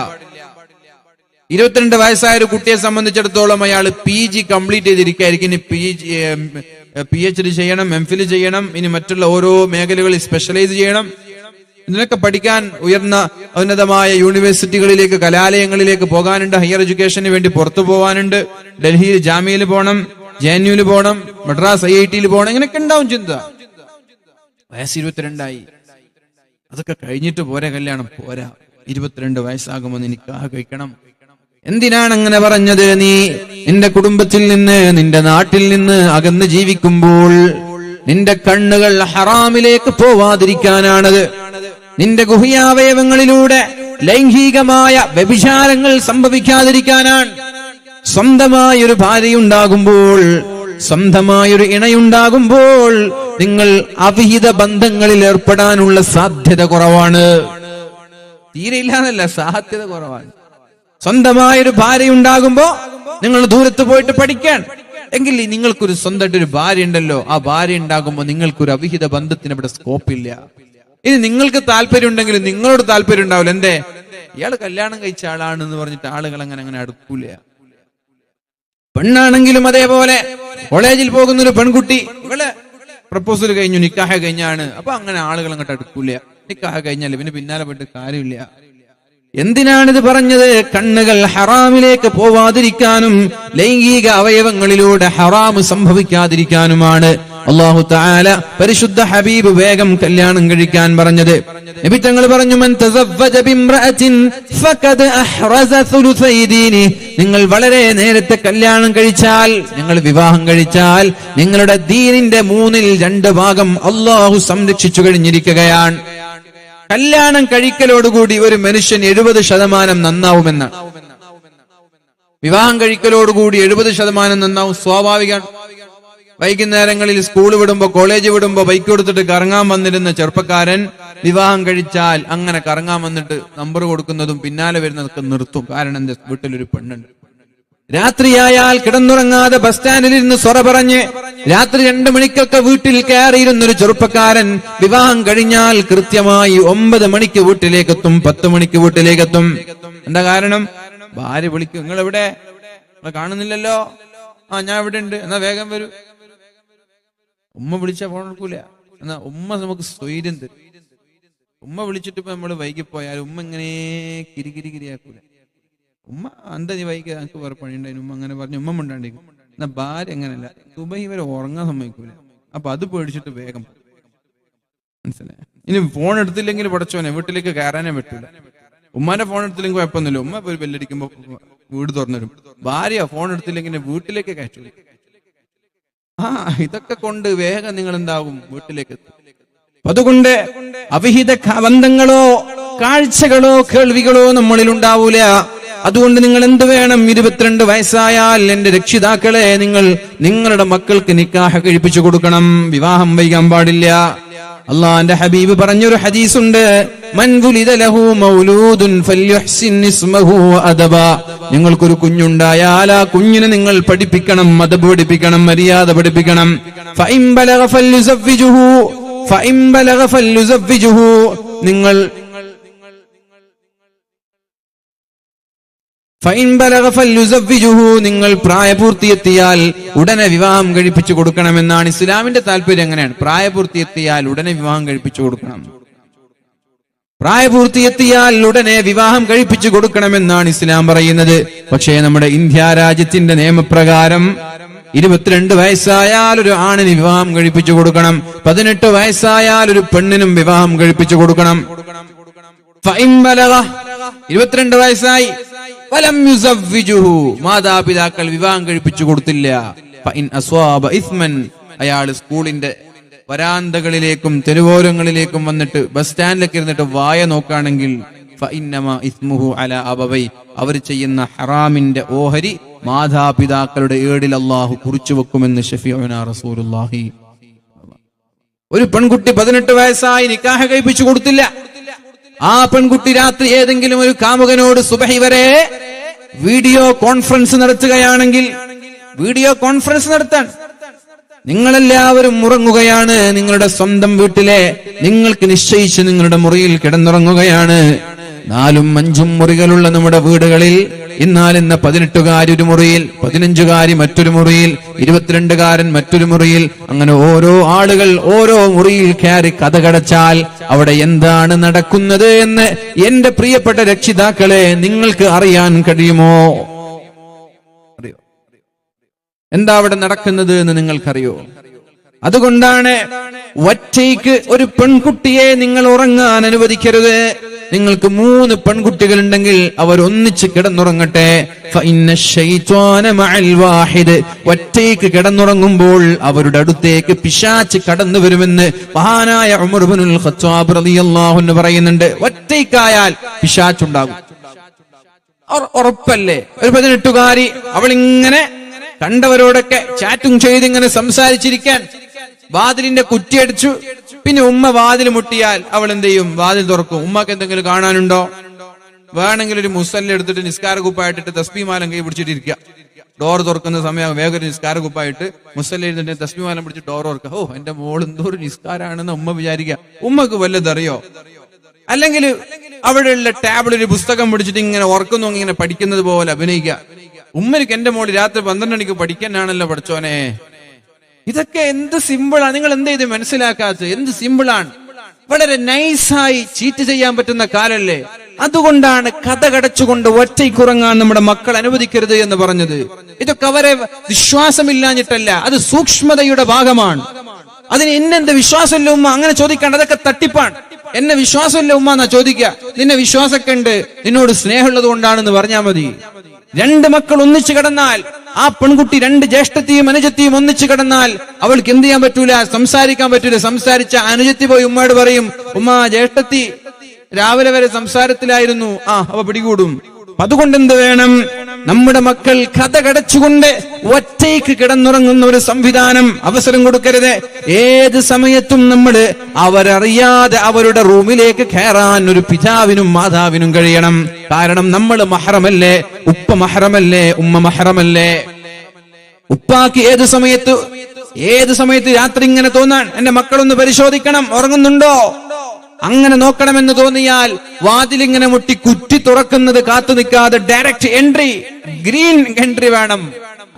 22 വയസ്സായ ഒരു കുട്ടിയെ സംബന്ധിച്ചിടത്തോളം അയാൾ PG കംപ്ലീറ്റ് ചെയ്തിരിക്കുകയായിരിക്കും. ഇനി PhD ചെയ്യണം, MPhil ചെയ്യണം, ഇനി മറ്റുള്ള ഓരോ മേഖലകളിൽ സ്പെഷ്യലൈസ് ചെയ്യണം. ഇതിനൊക്കെ പഠിക്കാൻ ഉയർന്ന ഉന്നതമായ യൂണിവേഴ്സിറ്റികളിലേക്ക്, കലാലയങ്ങളിലേക്ക് പോകാനുണ്ട്. ഹയർ എഡ്യൂക്കേഷന് വേണ്ടി പുറത്തു പോകാനുണ്ട്. ഡൽഹിയിൽ ജാമ്യയിൽ പോകണം, JNUവിൽ പോകണം, മദ്രാസ് IITയിൽ പോകണം. ഇങ്ങനെയൊക്കെ ഉണ്ടാവും ചിന്ത. വയസ്സ് 22 അതൊക്കെ കഴിഞ്ഞിട്ട് പോരാ കല്യാണം. പോരാ, 22 വയസ്സാകുമ്പോൾ നിക്കാഹ് കഴിക്കണം. എന്തിനാണ് അങ്ങനെ പറഞ്ഞത്? നീ നിന്റെ കുടുംബത്തിൽ നിന്ന്, നിന്റെ നാട്ടിൽ നിന്ന് അകന്ന് ജീവിക്കുമ്പോൾ നിന്റെ കണ്ണുകൾ ഹറാമിലേക്ക് പോവാതിരിക്കാനാണത്. നിന്റെ ഗുഹ്യാവയവങ്ങളിലൂടെ ലൈംഗികമായ വ്യഭിചാരങ്ങൾ സംഭവിക്കാതിരിക്കാനാണ്. സ്വന്തമായൊരു ഭാര്യയുണ്ടാകുമ്പോൾ, സ്വന്തമായൊരു ഇണയുണ്ടാകുമ്പോൾ നിങ്ങൾ അവിഹിത ബന്ധങ്ങളിൽ ഏർപ്പെടാനുള്ള സാധ്യത കുറവാണ്. തീരെയില്ലാന്നല്ല, സാധ്യത കുറവാണ്. സ്വന്തമായൊരു ഭാര്യ ഉണ്ടാകുമ്പോ നിങ്ങൾ ദൂരത്ത് പോയിട്ട് പഠിക്കാൻ എങ്കിൽ നിങ്ങൾക്കൊരു സ്വന്തമായിട്ടൊരു ഭാര്യ ഉണ്ടല്ലോ, ആ ഭാര്യ ഉണ്ടാകുമ്പോൾ നിങ്ങൾക്കൊരു അവിഹിത ബന്ധത്തിന് ഇവിടെ സ്കോപ്പില്ല. ഇനി നിങ്ങൾക്ക് താല്പര്യം ഉണ്ടെങ്കിൽ നിങ്ങളോട് താല്പര്യം ഉണ്ടാവില്ല. എന്തേ? ഇയാൾ കല്യാണം കഴിച്ച ആളാണെന്ന് പറഞ്ഞിട്ട് ആളുകൾ അങ്ങനെ അടുക്കൂല. പെണ്ണാണെങ്കിലും അതേപോലെ കോളേജിൽ പോകുന്ന ഒരു പെൺകുട്ടി, ഇവളെ പ്രപ്പോസൽ കഴിഞ്ഞു, നിക്കാഹ കഴിഞ്ഞാണ്, അപ്പൊ അങ്ങനെ ആളുകൾ അങ്ങോട്ട് അടുക്കൂല. നിക്കാഹ കഴിഞ്ഞാൽ പിന്നെ പിന്നാലെ പോയിട്ട് കാര്യമില്ല. എന്തിനാണിത് പറഞ്ഞത്? കണ്ണുകൾ ഹറാമിലേക്ക് പോവാതിരിക്കാനും ലൈംഗിക അവയവങ്ങളിലൂടെ ഹറാമ് സംഭവിക്കാതിരിക്കാനുമാണ് അല്ലാഹു തആല പരിശുദ്ധ ഹബീബ് വേഗം കല്യാണം കഴിക്കാൻ പറഞ്ഞത്. നബി തങ്ങൾ പറഞ്ഞു, മൻ തസവ്വജ ബിംറഅത്തിൻ ഫഖദ് അഹ്റസ സുലുസൈ ദീനി. നിങ്ങൾ വളരെ നേരത്തെ കല്യാണം കഴിച്ചാൽ, നിങ്ങൾ വിവാഹം കഴിച്ചാൽ നിങ്ങളുടെ ദീനിന്റെ 2/3 ഭാഗം അല്ലാഹു സംരക്ഷിച്ചു കഴിഞ്ഞിരിക്കുകയാണ്. കല്യാണം കഴിക്കലോടുകൂടി ഒരു മനുഷ്യൻ 70% നന്നാവുമെന്ന്. വിവാഹം കഴിക്കലോടുകൂടി 70% നന്നാവും, സ്വാഭാവികം. വൈകുന്നേരങ്ങളിൽ സ്കൂൾ വിടുമ്പോ, കോളേജ് വിടുമ്പോ ബൈക്ക് കൊടുത്തിട്ട് കറങ്ങാൻ വന്നിരുന്ന ചെറുപ്പക്കാരൻ വിവാഹം കഴിച്ചാൽ അങ്ങനെ കറങ്ങാൻ വന്നിട്ട് നമ്പർ കൊടുക്കുന്നതും പിന്നാലെ വരുന്നതൊക്കെ നിർത്തും. കാരണം എന്താ? വീട്ടിലൊരു പെണ്ണുണ്ട്. രാത്രിയായാൽ കിടന്നുറങ്ങാതെ ബസ് സ്റ്റാൻഡിൽ ഇരുന്ന് സൊറ പറഞ്ഞ് രാത്രി 2 മണിക്കൊക്കെ വീട്ടിൽ കയറിയിരുന്നൊരു ചെറുപ്പക്കാരൻ വിവാഹം കഴിഞ്ഞാൽ കൃത്യമായി 9 മണിക്ക് വീട്ടിലേക്കെത്തും, 10 മണിക്ക് വീട്ടിലേക്കെത്തും. എന്താ കാരണം? ഭാര്യ വിളിക്കും, നിങ്ങൾ എവിടെ? കാണുന്നില്ലല്ലോ. ആ, ഞാൻ ഇവിടെ ഉണ്ട്, എന്നാ വേഗം വരൂ. ഉമ്മ വിളിച്ച ഫോൺ എടുക്കൂല. എന്നാ ഉമ്മ നമുക്ക് സ്വൈര്യം തരും. ഉമ്മ വിളിച്ചിട്ട് ഇപ്പൊ നമ്മള് വൈകിപ്പോയാൽ ഉമ്മ ഇങ്ങനെ കിരികിരിയാക്കൂല. ഉമ്മ എന്താ നീ വൈകി, എനിക്ക് വേറെ പണിയുണ്ടായിരുന്നു, ഉമ്മ അങ്ങനെ പറഞ്ഞു ഉമ്മ ഉണ്ടാണ്ടിരിക്കും. എന്നാ ഭാര്യ അങ്ങനല്ല, സുബഹി വരെ ഉറങ്ങാൻ സമ്മതിക്കൂല. അപ്പൊ അത് പേടിച്ചിട്ട് വേഗം. മനസ്സിലായി? ഇനി ഫോൺ എടുത്തില്ലെങ്കിൽ പടച്ചോനെ വീട്ടിലേക്ക് കയറാനേ പറ്റൂല. ഉമ്മാന്റെ ഫോൺ എടുത്തില്ലെങ്കിൽ കുഴപ്പമൊന്നുമില്ല, ഉമ്മ പോയി ബെല്ലടിക്കുമ്പോ വീട് തുറന്നു. ഭാര്യ ഫോൺ എടുത്തില്ലെങ്കിൽ വീട്ടിലേക്ക് കയറ്റൂല. ഇതൊക്കെ കൊണ്ട് വേഗം നിങ്ങൾ എന്താകും? വീട്ടിലേക്ക് എത്തും. അതുകൊണ്ട് അവിഹിത ബന്ധങ്ങളോ കാഴ്ചകളോ കേൾവികളോ നമ്മളിൽ ഉണ്ടാവൂല. അതുകൊണ്ട് നിങ്ങൾ എന്ത് വേണം? 22 വയസ്സായാൽ എന്റെ രക്ഷിതാക്കളെ നിങ്ങൾ നിങ്ങളുടെ മക്കൾക്ക് നിക്കാഹ് കഴിപ്പിച്ചു കൊടുക്കണം, വിവാഹം വൈകാൻ പാടില്ല. അള്ളാന്റെ ഹബീബ് പറഞ്ഞൊരു ഹദീസുണ്ട്, മൻ വുലിദ ലഹു മൗലൂദുൻ ഫൽയുഹ്സിൻ ഇസ്മഹു വഅദബ. നിങ്ങൾക്കൊരു കുഞ്ഞുണ്ടായാൽ ആ കുഞ്ഞിനെ നിങ്ങൾ പഠിപ്പിക്കണം, അദബ് പഠിപ്പിക്കണം, മര്യാദ പഠിപ്പിക്കണം. ഫഇൻ ബലഗ ഫൽയുസവ്വിജുഹു. നിങ്ങൾ പ്രായപൂർത്തിയെത്തിയാൽ ഉടനെ വിവാഹം കഴിപ്പിച്ചു കൊടുക്കണമെന്നാണ് ഇസ്ലാമിന്റെ താല്പര്യം. അങ്ങനെയാണ്, പ്രായപൂർത്തിയെത്തിയാൽ ഉടനെ വിവാഹം കഴിപ്പിച്ചു കൊടുക്കണം. പ്രായപൂർത്തിയെത്തിയാൽ ഉടനെ വിവാഹം കഴിപ്പിച്ചു കൊടുക്കണമെന്നാണ് ഇസ്ലാം പറയുന്നത്. പക്ഷേ നമ്മുടെ ഇന്ത്യ രാജ്യത്തിന്റെ നിയമപ്രകാരം 22 വയസ്സായാൽ ഒരു ആണിന് വിവാഹം കഴിപ്പിച്ചു കൊടുക്കണം, 18 വയസ്സായാൽ ഒരു പെണ്ണിനും വിവാഹം കഴിപ്പിച്ചു കൊടുക്കണം. 22 വയസ്സായി വലം യുസവ്വിജുഹു, മാതാപിതാക്കൾ വിവാഹം കഴിപ്പിച്ചു കൊടുത്തില്ല. ഫഇൻ അസ്വാബ ഇസ്മൻ, അയാൾ സ്കൂളിന്റെ വരാന്തകളിലേക്കും തെരുവോരങ്ങളിലേക്കും വന്നിട്ട് ബസ് സ്റ്റാൻഡിലേക്ക് ഇരുന്നിട്ട് വായ നോക്കുകയാണെങ്കിൽ ഫഇന്നമാ ഇസ്മുഹു അലാ അബവൈ, അവർ ചെയ്യുന്ന ഹറാമിന്റെ ഓഹരി മാതാപിതാക്കളുടെ ഏടിൽ അല്ലാഹു കുറിച്ചു വെക്കുമെന്ന് ശഫീഉനാ റസൂലുള്ളാഹി. ഒരു പെൺകുട്ടി 18 വയസ്സായി നിക്കാഹ് കഴിപ്പിച്ചു കൊടുത്തില്ല. ആ പെൺകുട്ടി രാത്രി ഏതെങ്കിലും ഒരു കാമുകനോട് സുബഹി വരെ വീഡിയോ കോൺഫറൻസ് നടത്തുകയാണെങ്കിൽ, വീഡിയോ കോൺഫറൻസ് നടത്താൻ നിങ്ങളെല്ലാവരും ഉറങ്ങുകയാണ്, നിങ്ങളുടെ സ്വന്തം വീട്ടിലെ നിങ്ങൾക്ക് നിശ്ചയിച്ച് നിങ്ങളുടെ മുറിയിൽ കിടന്നുറങ്ങുകയാണ്. 4ഉം 5ഉം മുറികളുള്ള നമ്മുടെ വീടുകളിൽ ഇന്ന് 18കാരി ഒരു മുറിയിൽ, 15കാരി മറ്റൊരു മുറിയിൽ, 22കാരൻ മറ്റൊരു മുറിയിൽ, അങ്ങനെ ഓരോ ആളുകൾ ഓരോ മുറിയിൽ കയറി കഥകടച്ചാൽ അവിടെ എന്താണ് നടക്കുന്നത് എന്ന് എന്റെ പ്രിയപ്പെട്ട രക്ഷിതാക്കളെ നിങ്ങൾക്ക് അറിയാൻ കഴിയുമോ? എന്താ അവിടെ നടക്കുന്നത് എന്ന് നിങ്ങൾക്കറിയോ? അതുകൊണ്ടാണ് ഒറ്റയ്ക്ക് ഒരു പെൺകുട്ടിയെ നിങ്ങൾ ഉറങ്ങാൻ അനുവദിക്കരുത്. നിങ്ങൾക്ക് 3 പെൺകുട്ടികൾ ഉണ്ടെങ്കിൽ അവർ ഒന്നിച്ച് കിടന്നുറങ്ങട്ടെ. ഒറ്റയ്ക്ക് കിടന്നുറങ്ങുമ്പോൾ അവരുടെ അടുത്തേക്ക് പിശാച് കടന്നു വരുമെന്ന് മഹാനായ ഉമർ ഇബ്നുൽ ഖത്താബ് റളിയല്ലാഹു അൻഹു പറയുന്നുണ്ട്. ഒറ്റയ്ക്കായാൽ പിശാച് ഉണ്ടാകും, ഉറപ്പല്ലേ? ഒരു 18കാരി അവളിങ്ങനെ കണ്ടവരോടൊക്കെ ചാറ്റും ചെയ്ത് ഇങ്ങനെ സംസാരിച്ചിരിക്കാൻ വാതിലിന്റെ കുറ്റിയടിച്ചു. പിന്നെ ഉമ്മ വാതിൽ മുട്ടിയാൽ അവൾ എന്ത് ചെയ്യും? വാതിൽ തുറക്കും. ഉമ്മക്ക് എന്തെങ്കിലും കാണാനുണ്ടോ? വേണമെങ്കിൽ ഒരു മുസല്ല എടുത്തിട്ട് നിസ്കാര കുപ്പായിട്ടിട്ട് തസ്ബീമാലം കൈ പിടിച്ചിട്ടിരിക്കുക. ഡോർ തുറക്കുന്ന സമയം വേഗം ഒരു നിസ്കാര കുപ്പായിട്ട് മുസല്ല ഇരുന്നിട്ട് തസ്ബീമാലം പിടിച്ച് ഡോർ തുറക്കുക. ഓ, എന്റെ മോൾ എന്തോ ഒരു നിസ്കാരാണെന്ന് ഉമ്മ വിചാരിക്കുക. ഉമ്മക്ക് വല്ലതറിയോ? അല്ലെങ്കിൽ അവിടെയുള്ള ടേബിളിൽ ഒരു പുസ്തകം പിടിച്ചിട്ട് ഇങ്ങനെ ഓർക്കുന്നു, ഇങ്ങനെ പഠിക്കുന്നത് പോലെ അഭിനയിക്കുക. ഉമ്മക്ക് എന്റെ മോള് രാത്രി 12 മണിക്ക് പഠിക്കാനാണല്ലോ പഠിച്ചോനെ. ഇതൊക്കെ എന്ത് സിമ്പിളാണ്! നിങ്ങൾ എന്താ ഇത് മനസ്സിലാക്കാത്തത്? എന്ത് സിമ്പിളാണ്! വളരെ നൈസായി ചീറ്റ് ചെയ്യാൻ പറ്റുന്ന കാലല്ലേ. അതുകൊണ്ടാണ് കഥ കടച്ചുകൊണ്ട് ഒറ്റയ്ക്കുറങ്ങാൻ നമ്മുടെ മക്കൾ അനുവദിക്കരുത് എന്ന് പറഞ്ഞത്. ഇതൊക്കെ അവരെ വിശ്വാസമില്ലാഞ്ഞിട്ടല്ല, അത് സൂക്ഷ്മതയുടെ ഭാഗമാണ്. അതിന് എന്നെന്ത് വിശ്വാസമില്ല ഉമ്മ അങ്ങനെ ചോദിക്കാണ്ട്, അതൊക്കെ തട്ടിപ്പാണ്. എന്നെ വിശ്വാസമില്ല ഉമ്മ എന്നാ ചോദിക്കുക. നിന്നെ വിശ്വാസമൊക്കെ ഉണ്ട്, നിന്നോട് സ്നേഹമുള്ളത് കൊണ്ടാണെന്ന് പറഞ്ഞാൽ മതി. 2 മക്കൾ ഒന്നിച്ചു കിടന്നാൽ, ആ പെൺകുട്ടി 2 ജ്യേഷ്ഠത്തെയും അനുജത്തെയും ഒന്നിച്ചു കിടന്നാൽ അവൾക്ക് എന്ത് ചെയ്യാൻ പറ്റൂല? സംസാരിക്കാൻ പറ്റൂല. സംസാരിച്ച അനുജത്തി പോയി ഉമ്മയോട് പറയും, ഉമ്മ ജ്യേഷ്ഠത്തി രാവിലെ വരെ സംസാരത്തിലായിരുന്നു, അവ പിടികൂടും. അതുകൊണ്ട് എന്ത് വേണം? നമ്മുടെ മക്കൾ കഥ കടച്ചുകൊണ്ട് ഒറ്റയ്ക്ക് കിടന്നുറങ്ങുന്ന ഒരു സംവിധാനം അവസരം കൊടുക്കരുത്. ഏത് സമയത്തും നമ്മൾ അവരറിയാതെ അവരുടെ റൂമിലേക്ക് കയറാൻ ഒരു പിതാവിനും മാതാവിനും കഴിയണം. കാരണം നമ്മൾ മഹറമല്ലേ, ഉപ്പ മഹറമല്ലേ, ഉമ്മ മഹറമല്ലേ. ഉപ്പാക്ക് ഏത് സമയത്ത് രാത്രി ഇങ്ങനെ തോന്നാൻ എന്റെ മക്കളൊന്ന് പരിശോധിക്കണം, ഉറങ്ങുന്നുണ്ടോ, അങ്ങനെ നോക്കണമെന്ന് തോന്നിയാൽ വാതിലിങ്ങനെ മുട്ടി കുറ്റി തുറക്കുന്നത് കാത്തു നിൽക്കാതെ ഡയറക്റ്റ് എൻട്രി, ഗ്രീൻ എൻട്രി വേണം.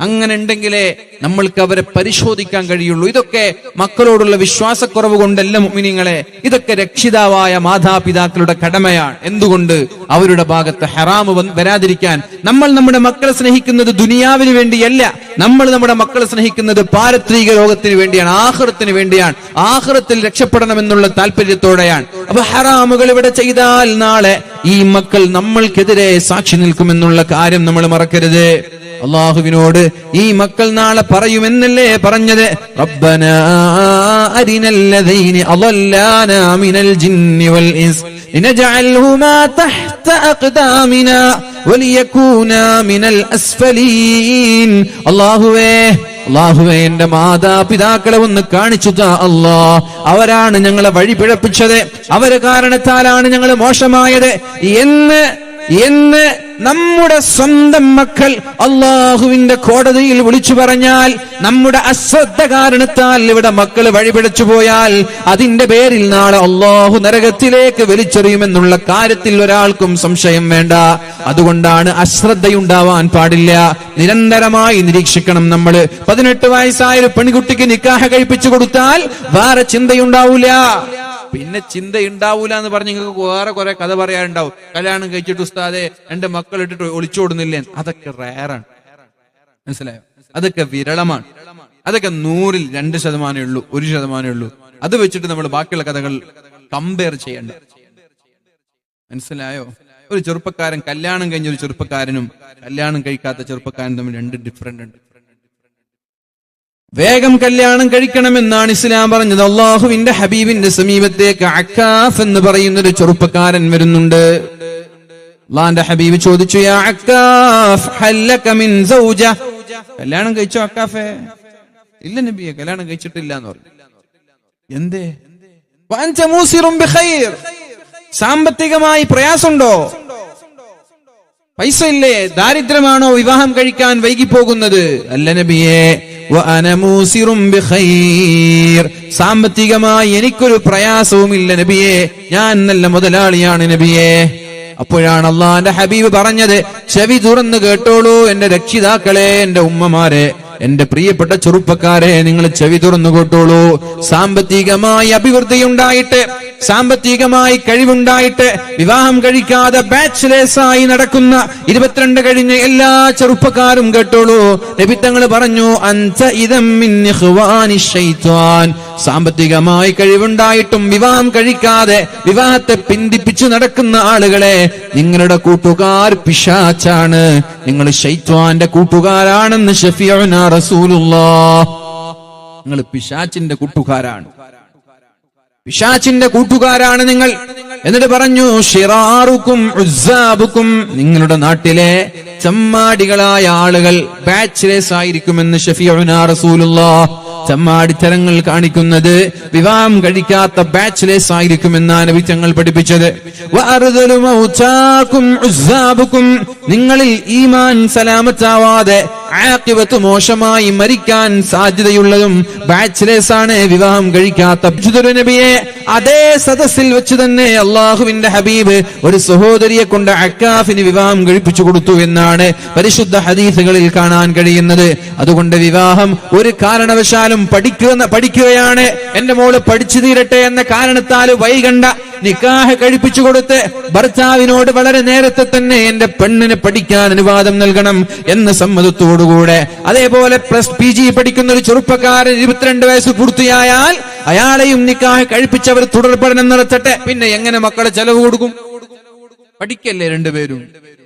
അങ്ങനെ ഉണ്ടെങ്കിലേ നമ്മൾക്ക് അവരെ പരിശോധിക്കാൻ കഴിയുള്ളൂ. ഇതൊക്കെ മക്കളോടുള്ള വിശ്വാസക്കുറവ് കൊണ്ടല്ല മുഅ്മിനീങ്ങളെ, ഇതൊക്കെ രക്ഷിതാവായ മാതാപിതാക്കളുടെ കടമയാണ്. എന്തുകൊണ്ട്? അവരുടെ ഭാഗത്ത് ഹറാമ് വരാതിരിക്കാൻ. നമ്മൾ നമ്മുടെ മക്കളെ സ്നേഹിക്കുന്നത് ദുനിയാവിന് വേണ്ടിയല്ല, നമ്മൾ നമ്മുടെ മക്കളെ സ്നേഹിക്കുന്നത് പാരത്രിക ലോകത്തിന് വേണ്ടിയാണ്, ആഖിറത്തിന് വേണ്ടിയാണ്. ആഖിറത്തിൽ രക്ഷപ്പെടണമെന്നുള്ള താല്പര്യത്തോടെയാണ്. അപ്പൊ ഹറാമുകൾ ഇവിടെ ചെയ്താൽ നാളെ ഈ മക്കൾ നമ്മൾക്കെതിരെ സാക്ഷി നിൽക്കുമെന്നുള്ള കാര്യം നമ്മൾ മറക്കരുത്. അള്ളാഹുവിനോട് ഈ മക്കൾ നാളെ പറയുമെന്നല്ലേ പറഞ്ഞത്? റബ്ബനാ അരിനല്ലദീനി അളല്ലാനാ മിനൽ ജിന്നി വൽ ഇൻസ് ലിനജഅൽഹുമാ തഹ്ത അഖ്ദാമിനാ വലിയകൂനാ മിനൽ അസ്ഫലീൻ. അല്ലാഹുവേ എന്റെ മാതാപിതാക്കളെ ഒന്ന് കാണിച്ചു താ അല്ലാ. അവരാണ് ഞങ്ങളെ വഴി പിഴപ്പിച്ചത്, അവരെ കാരണത്താലാണ് ഞങ്ങൾ മോശമായത് എന്ന് നമ്മുടെ സ്വന്തം മക്കൾ അള്ളാഹുവിന്റെ കോടതിയിൽ വിളിച്ചു പറഞ്ഞാൽ, നമ്മുടെ അശ്രദ്ധ കാരണത്താൽ ഇവിടെ മക്കൾ വഴിപിഴച്ചു പോയാൽ അതിന്റെ പേരിൽ നാളെ അള്ളാഹു നരകത്തിലേക്ക് വലിച്ചെറിയുമെന്നുള്ള കാര്യത്തിൽ ഒരാൾക്കും സംശയം വേണ്ട. അതുകൊണ്ടാണ് അശ്രദ്ധയുണ്ടാവാൻ പാടില്ല. നിരന്തരമായി നിരീക്ഷിക്കണം. നമ്മൾ 18 വയസ്സായ ഒരു പെൺകുട്ടിക്ക് നിക്കാഹ് കഴിപ്പിച്ചു കൊടുത്താൽ വേറെ ചിന്തയുണ്ടാവൂല. പിന്നെ ചിന്തയുണ്ടാവൂല എന്ന് പറഞ്ഞ് നിങ്ങൾക്ക് വേറെ കുറെ കഥ പറയാനുണ്ടാവും. കല്യാണം കഴിച്ചിട്ട് ഉസ്താദെ 2 മക്കൾ ഇട്ടിട്ട് ഒളിച്ചോടുന്നില്ലേ? അതൊക്കെ റയറാണ്, മനസ്സിലായോ? അതൊക്കെ വിരളമാണ്. അതൊക്കെ 100-ൽ 2% ഉള്ളൂ, 1% ഉള്ളൂ. അത് വെച്ചിട്ട് നമ്മൾ ബാക്കിയുള്ള കഥകൾ കമ്പയർ ചെയ്യണ്ട, മനസ്സിലായോ? ഒരു ചെറുപ്പക്കാരൻ കല്യാണം കഴിഞ്ഞ ഒരു ചെറുപ്പക്കാരനും കല്യാണം കഴിക്കാത്ത ചെറുപ്പക്കാരനും തമ്മിൽ 2 ഡിഫറന്റ് ഉണ്ട്. വേഗം കല്യാണം കഴിക്കണമെന്നാണ് ഇസ്ലാം പറഞ്ഞത്. അള്ളാഹുവിന്റെ ഹബീബിന്റെ സമീപത്തേക്ക് അക്കാഫ് എന്ന് പറയുന്ന ഒരു ചെറുപ്പക്കാരൻ വരുന്നുണ്ട്. അള്ളാന്റെ ഹബീബ് ചോദിച്ചു, യാ അക്കാഫ് ഹല്ലക മിൻ സൗജ, കല്യാണം കഴിച്ചോ അക്കാഫേ? ഇല്ല നബിയെ, കല്യാണം കഴിച്ചിട്ടില്ല എന്ന് പറഞ്ഞു. എന്തേ? വഅൻത മൂസിറുൻ ബിഖൈർ, സാമ്പത്തികമായി പ്രയാസമുണ്ടോ? പൈസ ഇല്ലേ? ദാരിദ്ര്യമാണോ വിവാഹം കഴിക്കാൻ വൈകി പോകുന്നത്? അല്ല നബിയെ, വഅന മൂസിറുൻ ബിഖൈർ, സാമ്പത്തികമായി എനിക്കൊരു പ്രയാസവുമില്ല നബിയെ, ഞാൻ നല്ല മുതലാളിയാണ് നബിയെ. അപ്പോഴാണ് അള്ളാന്റെ ഹബീബ് പറഞ്ഞത്, ചെവി തുറന്ന് കേട്ടോളൂ എന്റെ രക്ഷിതാക്കളെ, എന്റെ ഉമ്മമാരെ, എന്റെ പ്രിയപ്പെട്ട ചെറുപ്പക്കാരെ, നിങ്ങൾ ചെവി തുറന്നു കേട്ടോളൂ. സാമ്പത്തികമായി അഭിവൃദ്ധിയുണ്ടായിട്ട്, സാമ്പത്തികമായി കഴിവുണ്ടായിട്ട് വിവാഹം കഴിക്കാതെ ബാച്ചിലേഴ്സായി നടക്കുന്ന 22 കഴിഞ്ഞ എല്ലാ ചെറുപ്പക്കാരും കേട്ടോളൂ. നബി തങ്ങൾ പറഞ്ഞു, അൻത ഇദം മിൻ ഇഖ്വാനി ശൈത്വാൻ, സാമ്പത്തികമായി കഴിവുണ്ടായിട്ടും വിവാഹം കഴിക്കാതെ വിവാഹത്തെ പിന്തിപ്പിച്ചു നടക്കുന്ന ആളുകളെ, നിങ്ങളുടെ കൂട്ടുകാർ പിശാച്ചാണ്, നിങ്ങൾ ശൈത്വാന്റെ കൂട്ടുകാരാണെന്ന് ശഫീഉനാ റസൂലുള്ളാഹ്. നിങ്ങൾ പിശാച്ചിന്റെ കൂട്ടുകാരാണ്, പിശാച്ചിന്റെ കൂട്ടുകാരാണ് നിങ്ങൾ. എന്നിട്ട് പറഞ്ഞു, ഷിറാറുക്കും ഉസ്സാബുക്കും, നിങ്ങളുടെ നാട്ടിലെ ചമ്മാടികളായ ആളുകൾ ബാച്ചിലേഴ്സ് ആയിരിക്കുമെന്ന് ശഫീഉനാ റസൂലുള്ളാഹ്. ചമ്മാടിത്തരങ്ങൾ കാണിക്കുന്നത് വിവാഹം കഴിക്കാത്ത ബാച്ചിലേഴ്സ് ആയിരിക്കുമെന്നാണ് നബി തങ്ങൾ പഠിപ്പിച്ചത്. വഅർദലു മൗതാകും ഉസ്സാബുക്കും, നിങ്ങളിൽ ഈമാൻ സലാമത്താവാതെ ആഖിബത്ത് മോശമായി മരിക്കാൻ സാധ്യതയുള്ളതും ബാച്ചിലേഴ്സ് ആണ്, വിവാഹം കഴിക്കാത്ത. നബിയെ, അതേ സദസ്സിൽ വെച്ച് തന്നെ അള്ളാഹുവിന്റെ ഹബീബ് ഒരു സഹോദരിയെ കൊണ്ട് അക്കാഫിന് വിവാഹം കഴിപ്പിച്ചു കൊടുത്തു എന്നാണ് പരിശുദ്ധ ഹദീസുകളിൽ കാണാൻ കഴിയുന്നത്. അതുകൊണ്ട് വിവാഹം ഒരു കാരണവശാലും പഠിക്കുകയാണ്, എന്റെ മോള് പഠിച്ചു തീരട്ടെ എന്ന കാരണത്താൽ വൈകണ്ട. നിക്കാഹ് കഴിപ്പിച്ചു കൊടുത്ത് ഭർത്താവിനോട് വളരെ നേരത്തെ തന്നെ എന്റെ പെണ്ണിന് പഠിക്കാൻ അനുവാദം നൽകണം എന്ന സമ്മതത്തോടുകൂടെ. അതേപോലെ PG പഠിക്കുന്ന ഒരു ചെറുപ്പക്കാരൻ 22 വയസ്സ് പൂർത്തിയായാൽ അയാളെയും നിക്കാഹ് കഴിപ്പിച്ചവർ തുടർ പഠനം നടത്തട്ടെ. പിന്നെ എങ്ങനെ മക്കളെ ചെലവ് കൊടുക്കും? പഠിക്കല്ലേ രണ്ടുപേരും?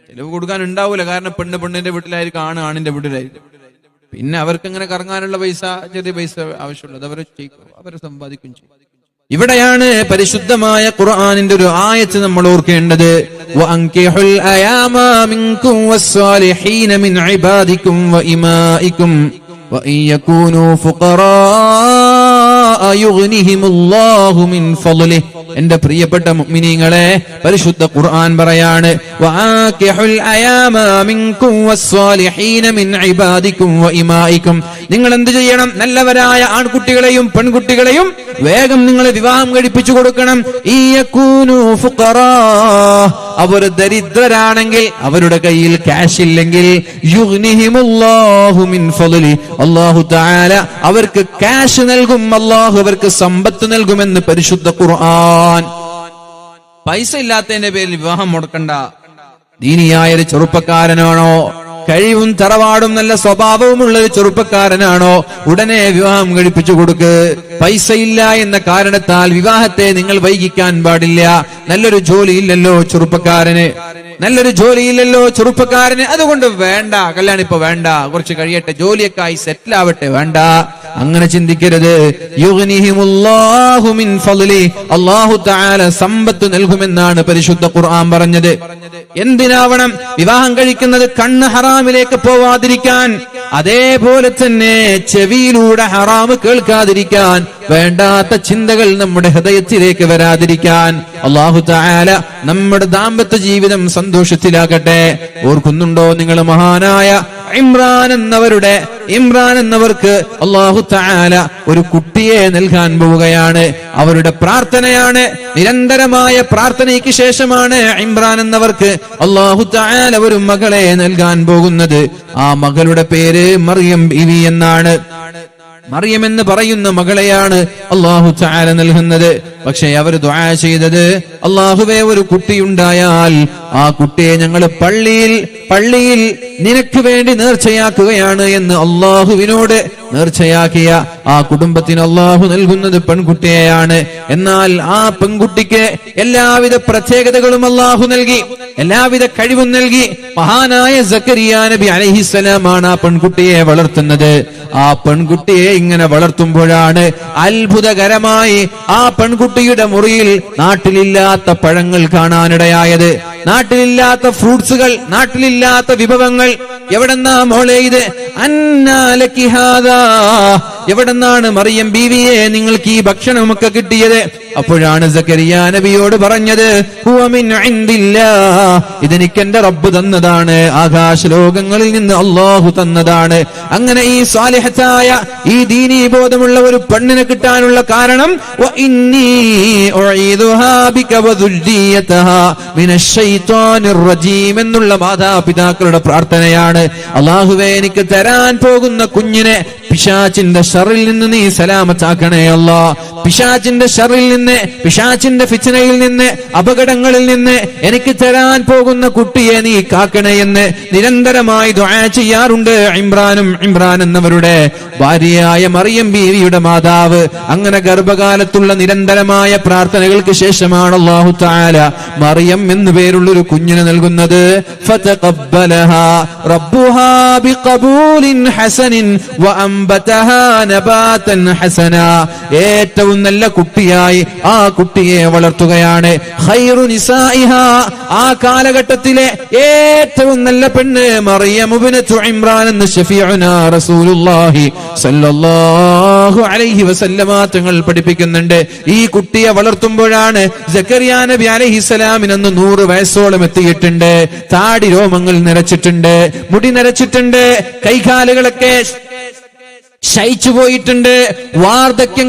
ചെലവ് കൊടുക്കാൻ ഉണ്ടാവൂല, കാരണം പെണ്ണിന്റെ വീട്ടിലായിരിക്കും, ആണിന്റെ വീട്ടിലായിരിക്കും. പിന്നെ അവർക്ക് എങ്ങനെ കറങ്ങാനുള്ള പൈസ, ചെറിയ പൈസ ആവശ്യമുള്ളത് അവരെ സമ്പാദിക്കും ചെയ്യും. ഇവിടെയാണ് പരിശുദ്ധമായ ഖുർആനിന്റെ ഒരു ആയത്ത് നമ്മൾ ഓർക്കേണ്ടത്. വഅൻകിഹുൽ അയാമ മിൻകും വസ്സാലിഹീന മിൻ ഇബാദികും വഇമാഇകും വഇൻ യകൂനു ഫുഖറാ യുഗ്നിഹിമുല്ലാഹു മിൻ ഫളലിഹി. എന്റെ പ്രിയപ്പെട്ട മുഅ്മിനീങ്ങളെ, പരിശുദ്ധ ഖുർആൻ പറയാണ്, വആകിഹുൽ അയാമ മിൻകും വസ്സാലിഹീന മിൻ ഇബാദികും വഇമാഇകും, നിങ്ങൾ എന്ത് ചെയ്യണം? നല്ലവരായ ആൺകുട്ടികളെയും പെൺകുട്ടികളെയും വേഗം നിങ്ങൾ വിവാഹം കഴിപ്പിച്ചു കൊടുക്കണം. ഇയകൂനു ഫുഖറാ, അവർ ദരിദ്രരാണെങ്കിൽ, അവരുടെ കയ്യിൽ ക്യാഷ് ഇല്ലെങ്കിൽ, യുഗ്നിഹിമുല്ലാഹു മിൻ ഫളലി, അല്ലാഹു തആല അവർക്ക് ക്യാഷ് നൽകും, അല്ലാഹു അവർക്ക് സമ്പത്ത് നൽകുമെന്ന് പരിശുദ്ധ ഖുർആൻ. പൈസ ഇല്ലാത്തതിന്റെ പേരിൽ വിവാഹം മുടക്കണ്ട. ദീനിയായ ഒരു ചെറുപ്പക്കാരനാണോ, കഴിവും തറവാടും നല്ല സ്വഭാവവുമുള്ള ഒരു ചെറുപ്പക്കാരനാണോ, ഉടനെ വിവാഹം കഴിപ്പിച്ചു കൊടുക്ക്. പൈസ ഇല്ല എന്ന കാരണത്താൽ വിവാഹത്തെ നിങ്ങൾ വൈകിക്കാൻ പാടില്ല. നല്ലൊരു ജോലി ഇല്ലല്ലോ ചെറുപ്പക്കാരന്, നല്ലൊരു ജോലിയില്ലല്ലോ ചെറുപ്പക്കാരന്, അതുകൊണ്ട് വേണ്ട കല്യാണം, ഇപ്പൊ വേണ്ട, കുറച്ച് കഴിയട്ടെ, ജോലിയൊക്കെ ആയി സെറ്റിൽ ആവട്ടെ, വേണ്ട. അങ്ങനെ ചിന്തിക്കരുത്. യുഗ്നിഹിമുല്ലാഹു മിൻ ഫളി, അല്ലാഹു തആല സമ്പത്ത് നൽകുമെന്നാണ് പരിശുദ്ധ ഖുർആൻ പറഞ്ഞത്. എന്തിനാവണം വിവാഹം കഴിക്കുന്നത്? കണ്ണ് ഹറാമിലേക്ക് പോവാതിരിക്കാൻ, അതേപോലെ തന്നെ ചെവിയിലൂടെ ഹറാമ് കേൾക്കാതിരിക്കാൻ, വേണ്ടാത്ത ചിന്തകൾ നമ്മുടെ ഹൃദയത്തിലേക്ക് വരാതിരിക്കാൻ. അല്ലാഹു തആല നമ്മുടെ ദാമ്പത്യ ജീവിതം സന്തോഷത്തിലാകട്ടെ. ഓർക്കുന്നുണ്ടോ നിങ്ങൾ മഹാനായ ഇമ്രാൻ എന്നവർക്ക് അല്ലാഹു തആല ഒരു കുട്ടിയെ നൽകാൻ പോവുകയാണ്. അവരുടെ പ്രാർത്ഥനയാണ്, നിരന്തരമായ പ്രാർത്ഥനയ്ക്ക് ശേഷമാണ് ഇമ്രാൻ എന്നവർക്ക് അല്ലാഹു തആല ഒരു മകളെ നൽകാൻ പോകുന്നത്. ആ മകളുടെ പേര് മറിയം ബീവി എന്നാണ്. മറിയം എന്ന് പറയുന്ന മകളെയാണ് അല്ലാഹു തആല നൽകുന്നത്. പക്ഷേ അവർ ദുആ ചെയ്തത്, അല്ലാഹുവേ ഒരു കുട്ടിയുണ്ടായാൽ ആ കുട്ടിയെ ഞങ്ങൾ പള്ളിയിൽ നിനക്ക് വേണ്ടി നേർച്ചയാക്കുകയാണ് എന്ന് അല്ലാഹുവിനോട് നേർച്ചയാക്കിയ ആ കുടുംബത്തിന് അല്ലാഹു നൽകുന്നത് പെൺകുട്ടിയെയാണ്. എന്നാൽ ആ പെൺകുട്ടിക്ക് എല്ലാവിധ പ്രത്യേകതകളും അല്ലാഹു നൽകി, എല്ലാവിധ കഴിവും നൽകി. മഹാനായ സക്കരിയ നബി അലൈഹിസ്സലാമാണ് ആ പെൺകുട്ടിയെ വളർത്തുന്നത്. ആ പെൺകുട്ടിയെ ഇങ്ങനെ വളർത്തുമ്പോഴാണ് അത്ഭുതകരമായി ആ പെൺകുട്ടിയുടെ മുറിയിൽ നാട്ടിലില്ലാത്ത പഴങ്ങൾ കാണാനിടയായത്, നാട്ടിലില്ലാത്ത ഫ്രൂട്ട്സുകൾ, നാട്ടിലില്ലാത്ത വിഭവങ്ങൾ. എവിടെന്നാ മോളെ ഇത്? അന്നാലക്കി ഹാദാ, എവിടെന്നാണ് മറിയം ബീവിയെ നിങ്ങൾക്ക് ഈ ഭക്ഷണമൊക്കെ കിട്ടിയത്? അപ്പോഴാണ് സക്കരിയ നബിയോട് പറഞ്ഞത്, ഹുവ മിൻ ഇൻദില്ലാഹ്, ഇതെനിക്ക് എന്റെ റബ്ബ് തന്നതാണ്, ആകാശ ലോകങ്ങളിൽ നിന്ന് അല്ലാഹു തന്നതാണ്. അങ്ങനെ ഈ സാലിഹത്തായ ഈ ദീനീ ബോധമുള്ള ഒരു പെണ്ണിനെ കിട്ടാനുള്ള കാരണം വ ഇന്നി ഉഈദുഹാ ബിക വദുല്ലിയതഹാ മിനശ് ശൈത്വാനിർ റജീം എന്നുള്ള മാതാപിതാക്കളുടെ പ്രാർത്ഥനയാണ്. അല്ലാഹുവേ എനിക്ക് തരാൻ പോകുന്ന കുഞ്ഞിനെ പിശാചിന്റെ ശർറിൽ നിന്ന് നീ സലാമത്താക്കണേ അല്ലാ. പിശാചിന്റെ ശർറിൽ നിന്ന്, പിശാചിന്റെ ഫിത്നയിൽ നിന്ന്, അപകടങ്ങളിൽ നിന്ന് എനിക്ക് തരാൻ പോകുന്ന കുട്ടിയെ നീ കാക്കണേ എന്ന് നിരന്തരമായി ദുആ ചെയ്യാറുണ്ട് ഇമ്രാൻ എന്നവരുടെ ഭാര്യയായ മറിയം ബീവിയുടെ മാതാവ്. അങ്ങനെ ഗർഭകാലത്തുള്ള നിരന്തരമായ പ്രാർത്ഥനകൾക്ക് ശേഷമാണ് അല്ലാഹു തആല മറിയം എന്നു പേരുള്ള ഒരു കുഞ്ഞിനെ നൽകുന്നത്. ഫതഖബ്ബലഹാ റബ്ബുഹാ ബിഖബൂലിൻ ഹസനിൻ വഅംബതഹാ നബാതൻ ഹസനാ, ഏറ്റവും നല്ല കുട്ടിയായി ആ കുട്ടിയെ വളർത്തുകയാണ്. ഖൈറു നിസാഇഹാ, ആ കാലഘട്ടത്തിലെ ഏറ്റവും നല്ല പെണ്ണ് മറിയം ഇബ്നത്തു ഇമ്രാൻ എന്ന് ശഫീഉനാ റസൂലുള്ളാഹി സ്വല്ലല്ലാഹു അലൈഹി വസല്ലമ തങ്ങൾ പഠിപ്പിക്കുന്നുണ്ട്. ഈ കുട്ടിയെ വളർത്തുമ്പോഴാണ് സക്കരിയ നബി അലൈഹിസ്സലാമിന് അന്ന് 100 വയസ്സോളം എത്തിയിട്ടുണ്ട്. താടി രോമങ്ങൾ നിറച്ചിട്ടുണ്ട്, മുടി നിറച്ചിട്ടുണ്ട്, കൈകാലുകളൊക്കെ ശയിച്ചു പോയിട്ടുണ്ട്. വാർദ്ധക്യ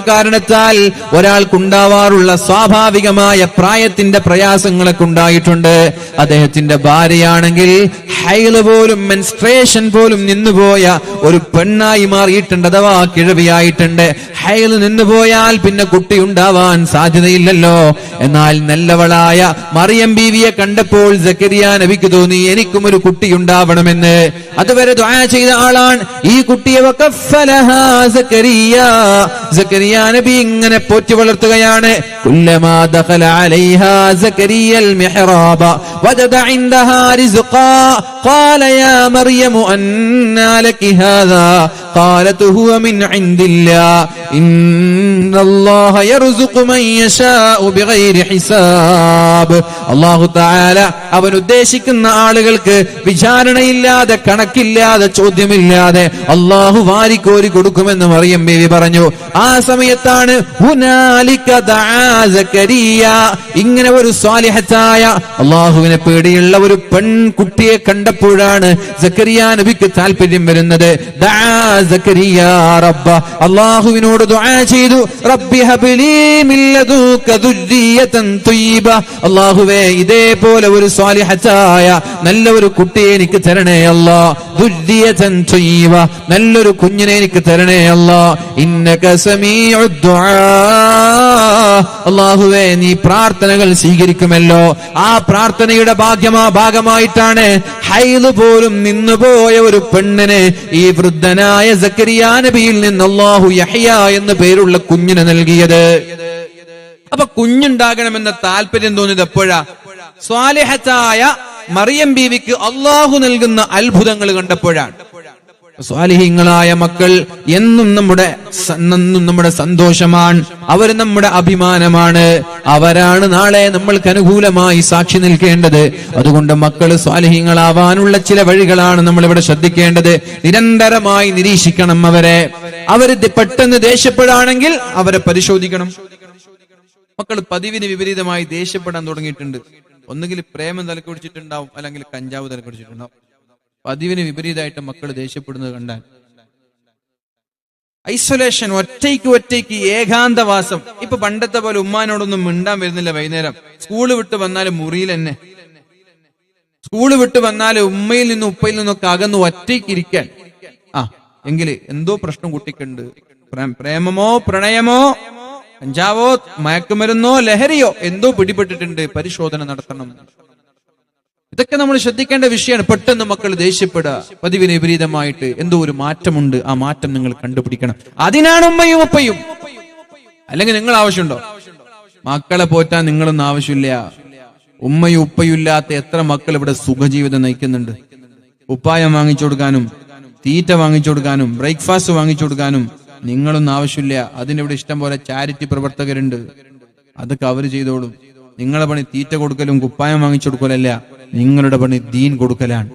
കാരണത്താൽ ഒരാൾക്കുണ്ടാവാറുള്ള സ്വാഭാവികമായ പ്രായത്തിന്റെ പ്രയാസങ്ങളൊക്കെ ഉണ്ടായിട്ടുണ്ട്. അദ്ദേഹത്തിന്റെ ഭാര്യയാണെങ്കിൽ ഹൈള് പോലും, മെൻസ്ട്രേഷൻ പോലും നിന്നുപോയ ഒരു പെണ്ണായി മാറിയിട്ടുണ്ട്, അഥവാ കിഴവിയായിട്ടുണ്ട്. ഹൈള് നിന്നുപോയാൽ പിന്നെ കുട്ടി ഉണ്ടാവാൻ സാധ്യതയില്ലല്ലോ. എന്നാൽ നല്ലവളായ മറിയം ബീവിയെ കണ്ടപ്പോൾ സക്കരിയ നബിക്ക് തോന്നി എനിക്കും ഒരു കുട്ടി ഉണ്ടാവണമെന്ന്. അതുവരെ ദുആ ചെയ്ത ആളാണ്. ഈ കുട്ടിയെ വഖഫലഹാ സക്കരിയ നബി ഇങ്ങനെ പോറ്റി വളർത്തുകയാണ്. കുല്ലമാ ദഖല അലൈഹാ സക്കരിയൽ മിഹ്റാബ വജദ ഇൻദഹാ റിസ്ഖാ ഖാല യാ മറിയം അന്നാ ലകി ഹാദാ ഖാലത് ഹുവ മിൻ ഇൻദില്ലാഹ് ഇന്നല്ലാഹ യർസുഖു മൻ യശാഉ ബിഗൈരി ഹിസാബ്. അല്ലാഹു തആല അവൻ ഉദ്ദേശിക്കുന്ന ആളുകൾക്ക് വിചാരണയില്ലാതെ, കണക്കില്ലാതെ, ചോദ്യമില്ലാതെ അല്ലാഹു വാരിക്കോരി കൊടുക്കുമെന്ന് മറിയം ബീവി പറഞ്ഞു. ആ സമയത്താണ് ഹുനാലിക ദഅ സക്കരിയ, ഇങ്ങനെ ഒരു സ്വാലിഹത്തായ അല്ലാഹുവിനെ പേടിയുള്ള ഒരു പെൺകുട്ടിയെ കണ്ടപ്പോഴാണ് സക്കരിയ നബിക്ക് താല്പര്യം വരുന്നത്. ദഅ സക്കരിയ റബ്ബ, അല്ലാഹുവിനോട് ദുആ ചെയ്തു. റബ്ബി ഹബ്ലി മിൻ ലദുക ദുർരിയതൻ ത്വയ്യിബ, അല്ലാഹുവേ ഇതേപോലെ ഒരു സ്വാലിഹത്തായ നല്ല ഒരു കുട്ടിയെ എനിക്ക് തരണേ അല്ലാ. ദുർരിയതൻ ത്വയ്യിബ, നല്ലൊരു കുഞ്ഞിനെ എനിക്ക് തരണേ അല്ലാ. ഇന്നക സമീഉദ് ദുആ, അല്ലാഹുവേ നീ പ്രാർത്ഥനകൾ സ്വീകരിക്കുമല്ലോ. ആ പ്രാർത്ഥനയുടെ ഭാഗമായിട്ടാണ് ഹൈള് പോലും നിന്നുപോയ ഒരു പെണ്ണിന് ഈ വൃദ്ധനായ സക്കരിയ നബിയിൽ നിന്ന് അല്ലാഹു യഹ്യ എന്ന പേരുള്ള കുഞ്ഞിനെ നൽകിയത്. അപ്പൊ കുഞ്ഞുണ്ടാകണമെന്ന താല്പര്യം തോന്നിയത് എപ്പോഴാ? സ്വാലിഹത്തായ മറിയം ബീവിക്ക് അള്ളാഹു നൽകുന്ന അത്ഭുതങ്ങൾ കണ്ടപ്പോഴാണ്. സ്വാലിഹീങ്ങളായ മക്കൾ എന്നും നമ്മുടെ സന്തോഷമാണ്, അവർ നമ്മുടെ അഭിമാനമാണ്, അവരാണ് നാളെ നമ്മൾക്ക് അനുകൂലമായി സാക്ഷി നിൽക്കേണ്ടത്. അതുകൊണ്ട് മക്കൾ സ്വാലിഹീങ്ങളാവാനുള്ള ചില വഴികളാണ് നമ്മൾ ഇവിടെ ശ്രദ്ധിക്കേണ്ടത്. നിരന്തരമായി നിരീക്ഷിക്കണം അവർ പെട്ടെന്ന് ദേഷ്യപ്പെടാണെങ്കിൽ അവരെ പരിശോധിക്കണം. മക്കൾ പതിവിന് വിപരീതമായി ദേഷ്യപ്പെടാൻ തുടങ്ങിയിട്ടുണ്ട്. ഒന്നുകിൽ പ്രേമം തലക്കുടിച്ചിട്ടുണ്ടാവും, അല്ലെങ്കിൽ കഞ്ചാവ് തലക്കുടിച്ചിട്ടുണ്ടാവും. പതിവിന് വിപരീതമായിട്ട് മക്കൾ ദേഷ്യപ്പെടുന്നത് കണ്ടാൽ ഐസൊലേഷൻ, ഒറ്റയ്ക്ക് ഏകാന്തവാസം. ഇപ്പൊ പണ്ടത്തെ പോലെ ഉമ്മാനോടൊന്നും മിണ്ടാൻ വരുന്നില്ല. വൈകുന്നേരം സ്കൂള് വിട്ട് വന്നാല് മുറിയിൽ തന്നെ, സ്കൂള് വിട്ട് വന്നാല് ഉമ്മയിൽ നിന്നും ഉപ്പയിൽ നിന്നൊക്കെ അകന്ന് ഒറ്റയ്ക്ക് ഇരിക്കാൻ. എങ്കിൽ എന്തോ പ്രശ്നം കുട്ടിക്കുണ്ട്. പ്രേമമോ പ്രണയമോ കഞ്ചാവോ മയക്കുമരുന്നോ ലഹരിയോ എന്തോ പിടിപെട്ടിട്ടുണ്ട്. പരിശോധന നടത്തണം. ഇതൊക്കെ നമ്മൾ ശ്രദ്ധിക്കേണ്ട വിഷയമാണ്. പെട്ടെന്ന് മക്കൾ ദേഷ്യപ്പെടുക, പതിവിന് വിപരീതമായിട്ട് എന്തോ ഒരു മാറ്റമുണ്ട്. ആ മാറ്റം നിങ്ങൾ കണ്ടുപിടിക്കണം. അതിനാണ് ഉമ്മയും ഉപ്പയും. അല്ലെങ്കിൽ നിങ്ങൾ ആവശ്യമുണ്ടോ? മക്കളെ പോറ്റാൻ നിങ്ങളൊന്നും ആവശ്യമില്ല. ഉമ്മയും ഉപ്പയും ഇല്ലാത്ത എത്ര മക്കൾ ഇവിടെ സുഖജീവിതം നയിക്കുന്നുണ്ട്. ഉപ്പായം വാങ്ങിച്ചു കൊടുക്കാനും തീറ്റ വാങ്ങിച്ചു കൊടുക്കാനും ബ്രേക്ക്ഫാസ്റ്റ് വാങ്ങിച്ചു കൊടുക്കാനും നിങ്ങളൊന്നും ആവശ്യമില്ല. അതിനിവിടെ ഇഷ്ടം പോലെ ചാരിറ്റി പ്രവർത്തകരുണ്ട്. അതൊക്കെ അവർ ചെയ്തോളും. നിങ്ങളെ പണി തീറ്റ കൊടുക്കലും കുപ്പായം വാങ്ങിച്ചു കൊടുക്കലല്ല, നിങ്ങളുടെ പണി ദീൻ കൊടുക്കലാണ്.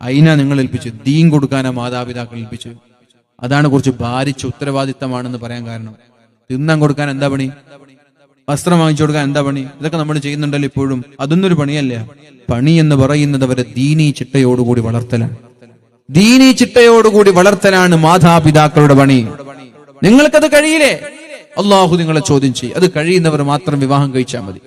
അതിനാ നിങ്ങൾ ഏൽപ്പിച്ചു. ദീൻ കൊടുക്കാനാ മാതാപിതാക്കൾ ഏൽപ്പിച്ചു. അതാണ് കുറച്ച് ഭാരിച്ച ഉത്തരവാദിത്തമാണെന്ന് പറയാൻ കാരണം. തിന്നാൻ കൊടുക്കാൻ എന്താ പണി? വസ്ത്രം വാങ്ങിച്ചു കൊടുക്കാൻ എന്താ പണി? ഇതൊക്കെ നമ്മൾ ചെയ്യുന്നുണ്ടല്ലോ ഇപ്പോഴും. അതൊന്നൊരു പണിയല്ല. പണി എന്ന് പറയുന്നത് അവരെ ദീനീ ചിട്ടയോടുകൂടി വളർത്തലാണ്. ദീനീ ചിട്ടയോടുകൂടി വളർത്തലാണ് മാതാപിതാക്കളുടെ പണി. നിങ്ങൾക്കത് കഴിയില്ലേ? അള്ളാഹു നിങ്ങളെ ചോദ്യം ചെയ്യും. അത് കഴിയുന്നവർ മാത്രം വിവാഹം കഴിച്ചാൽ മതി.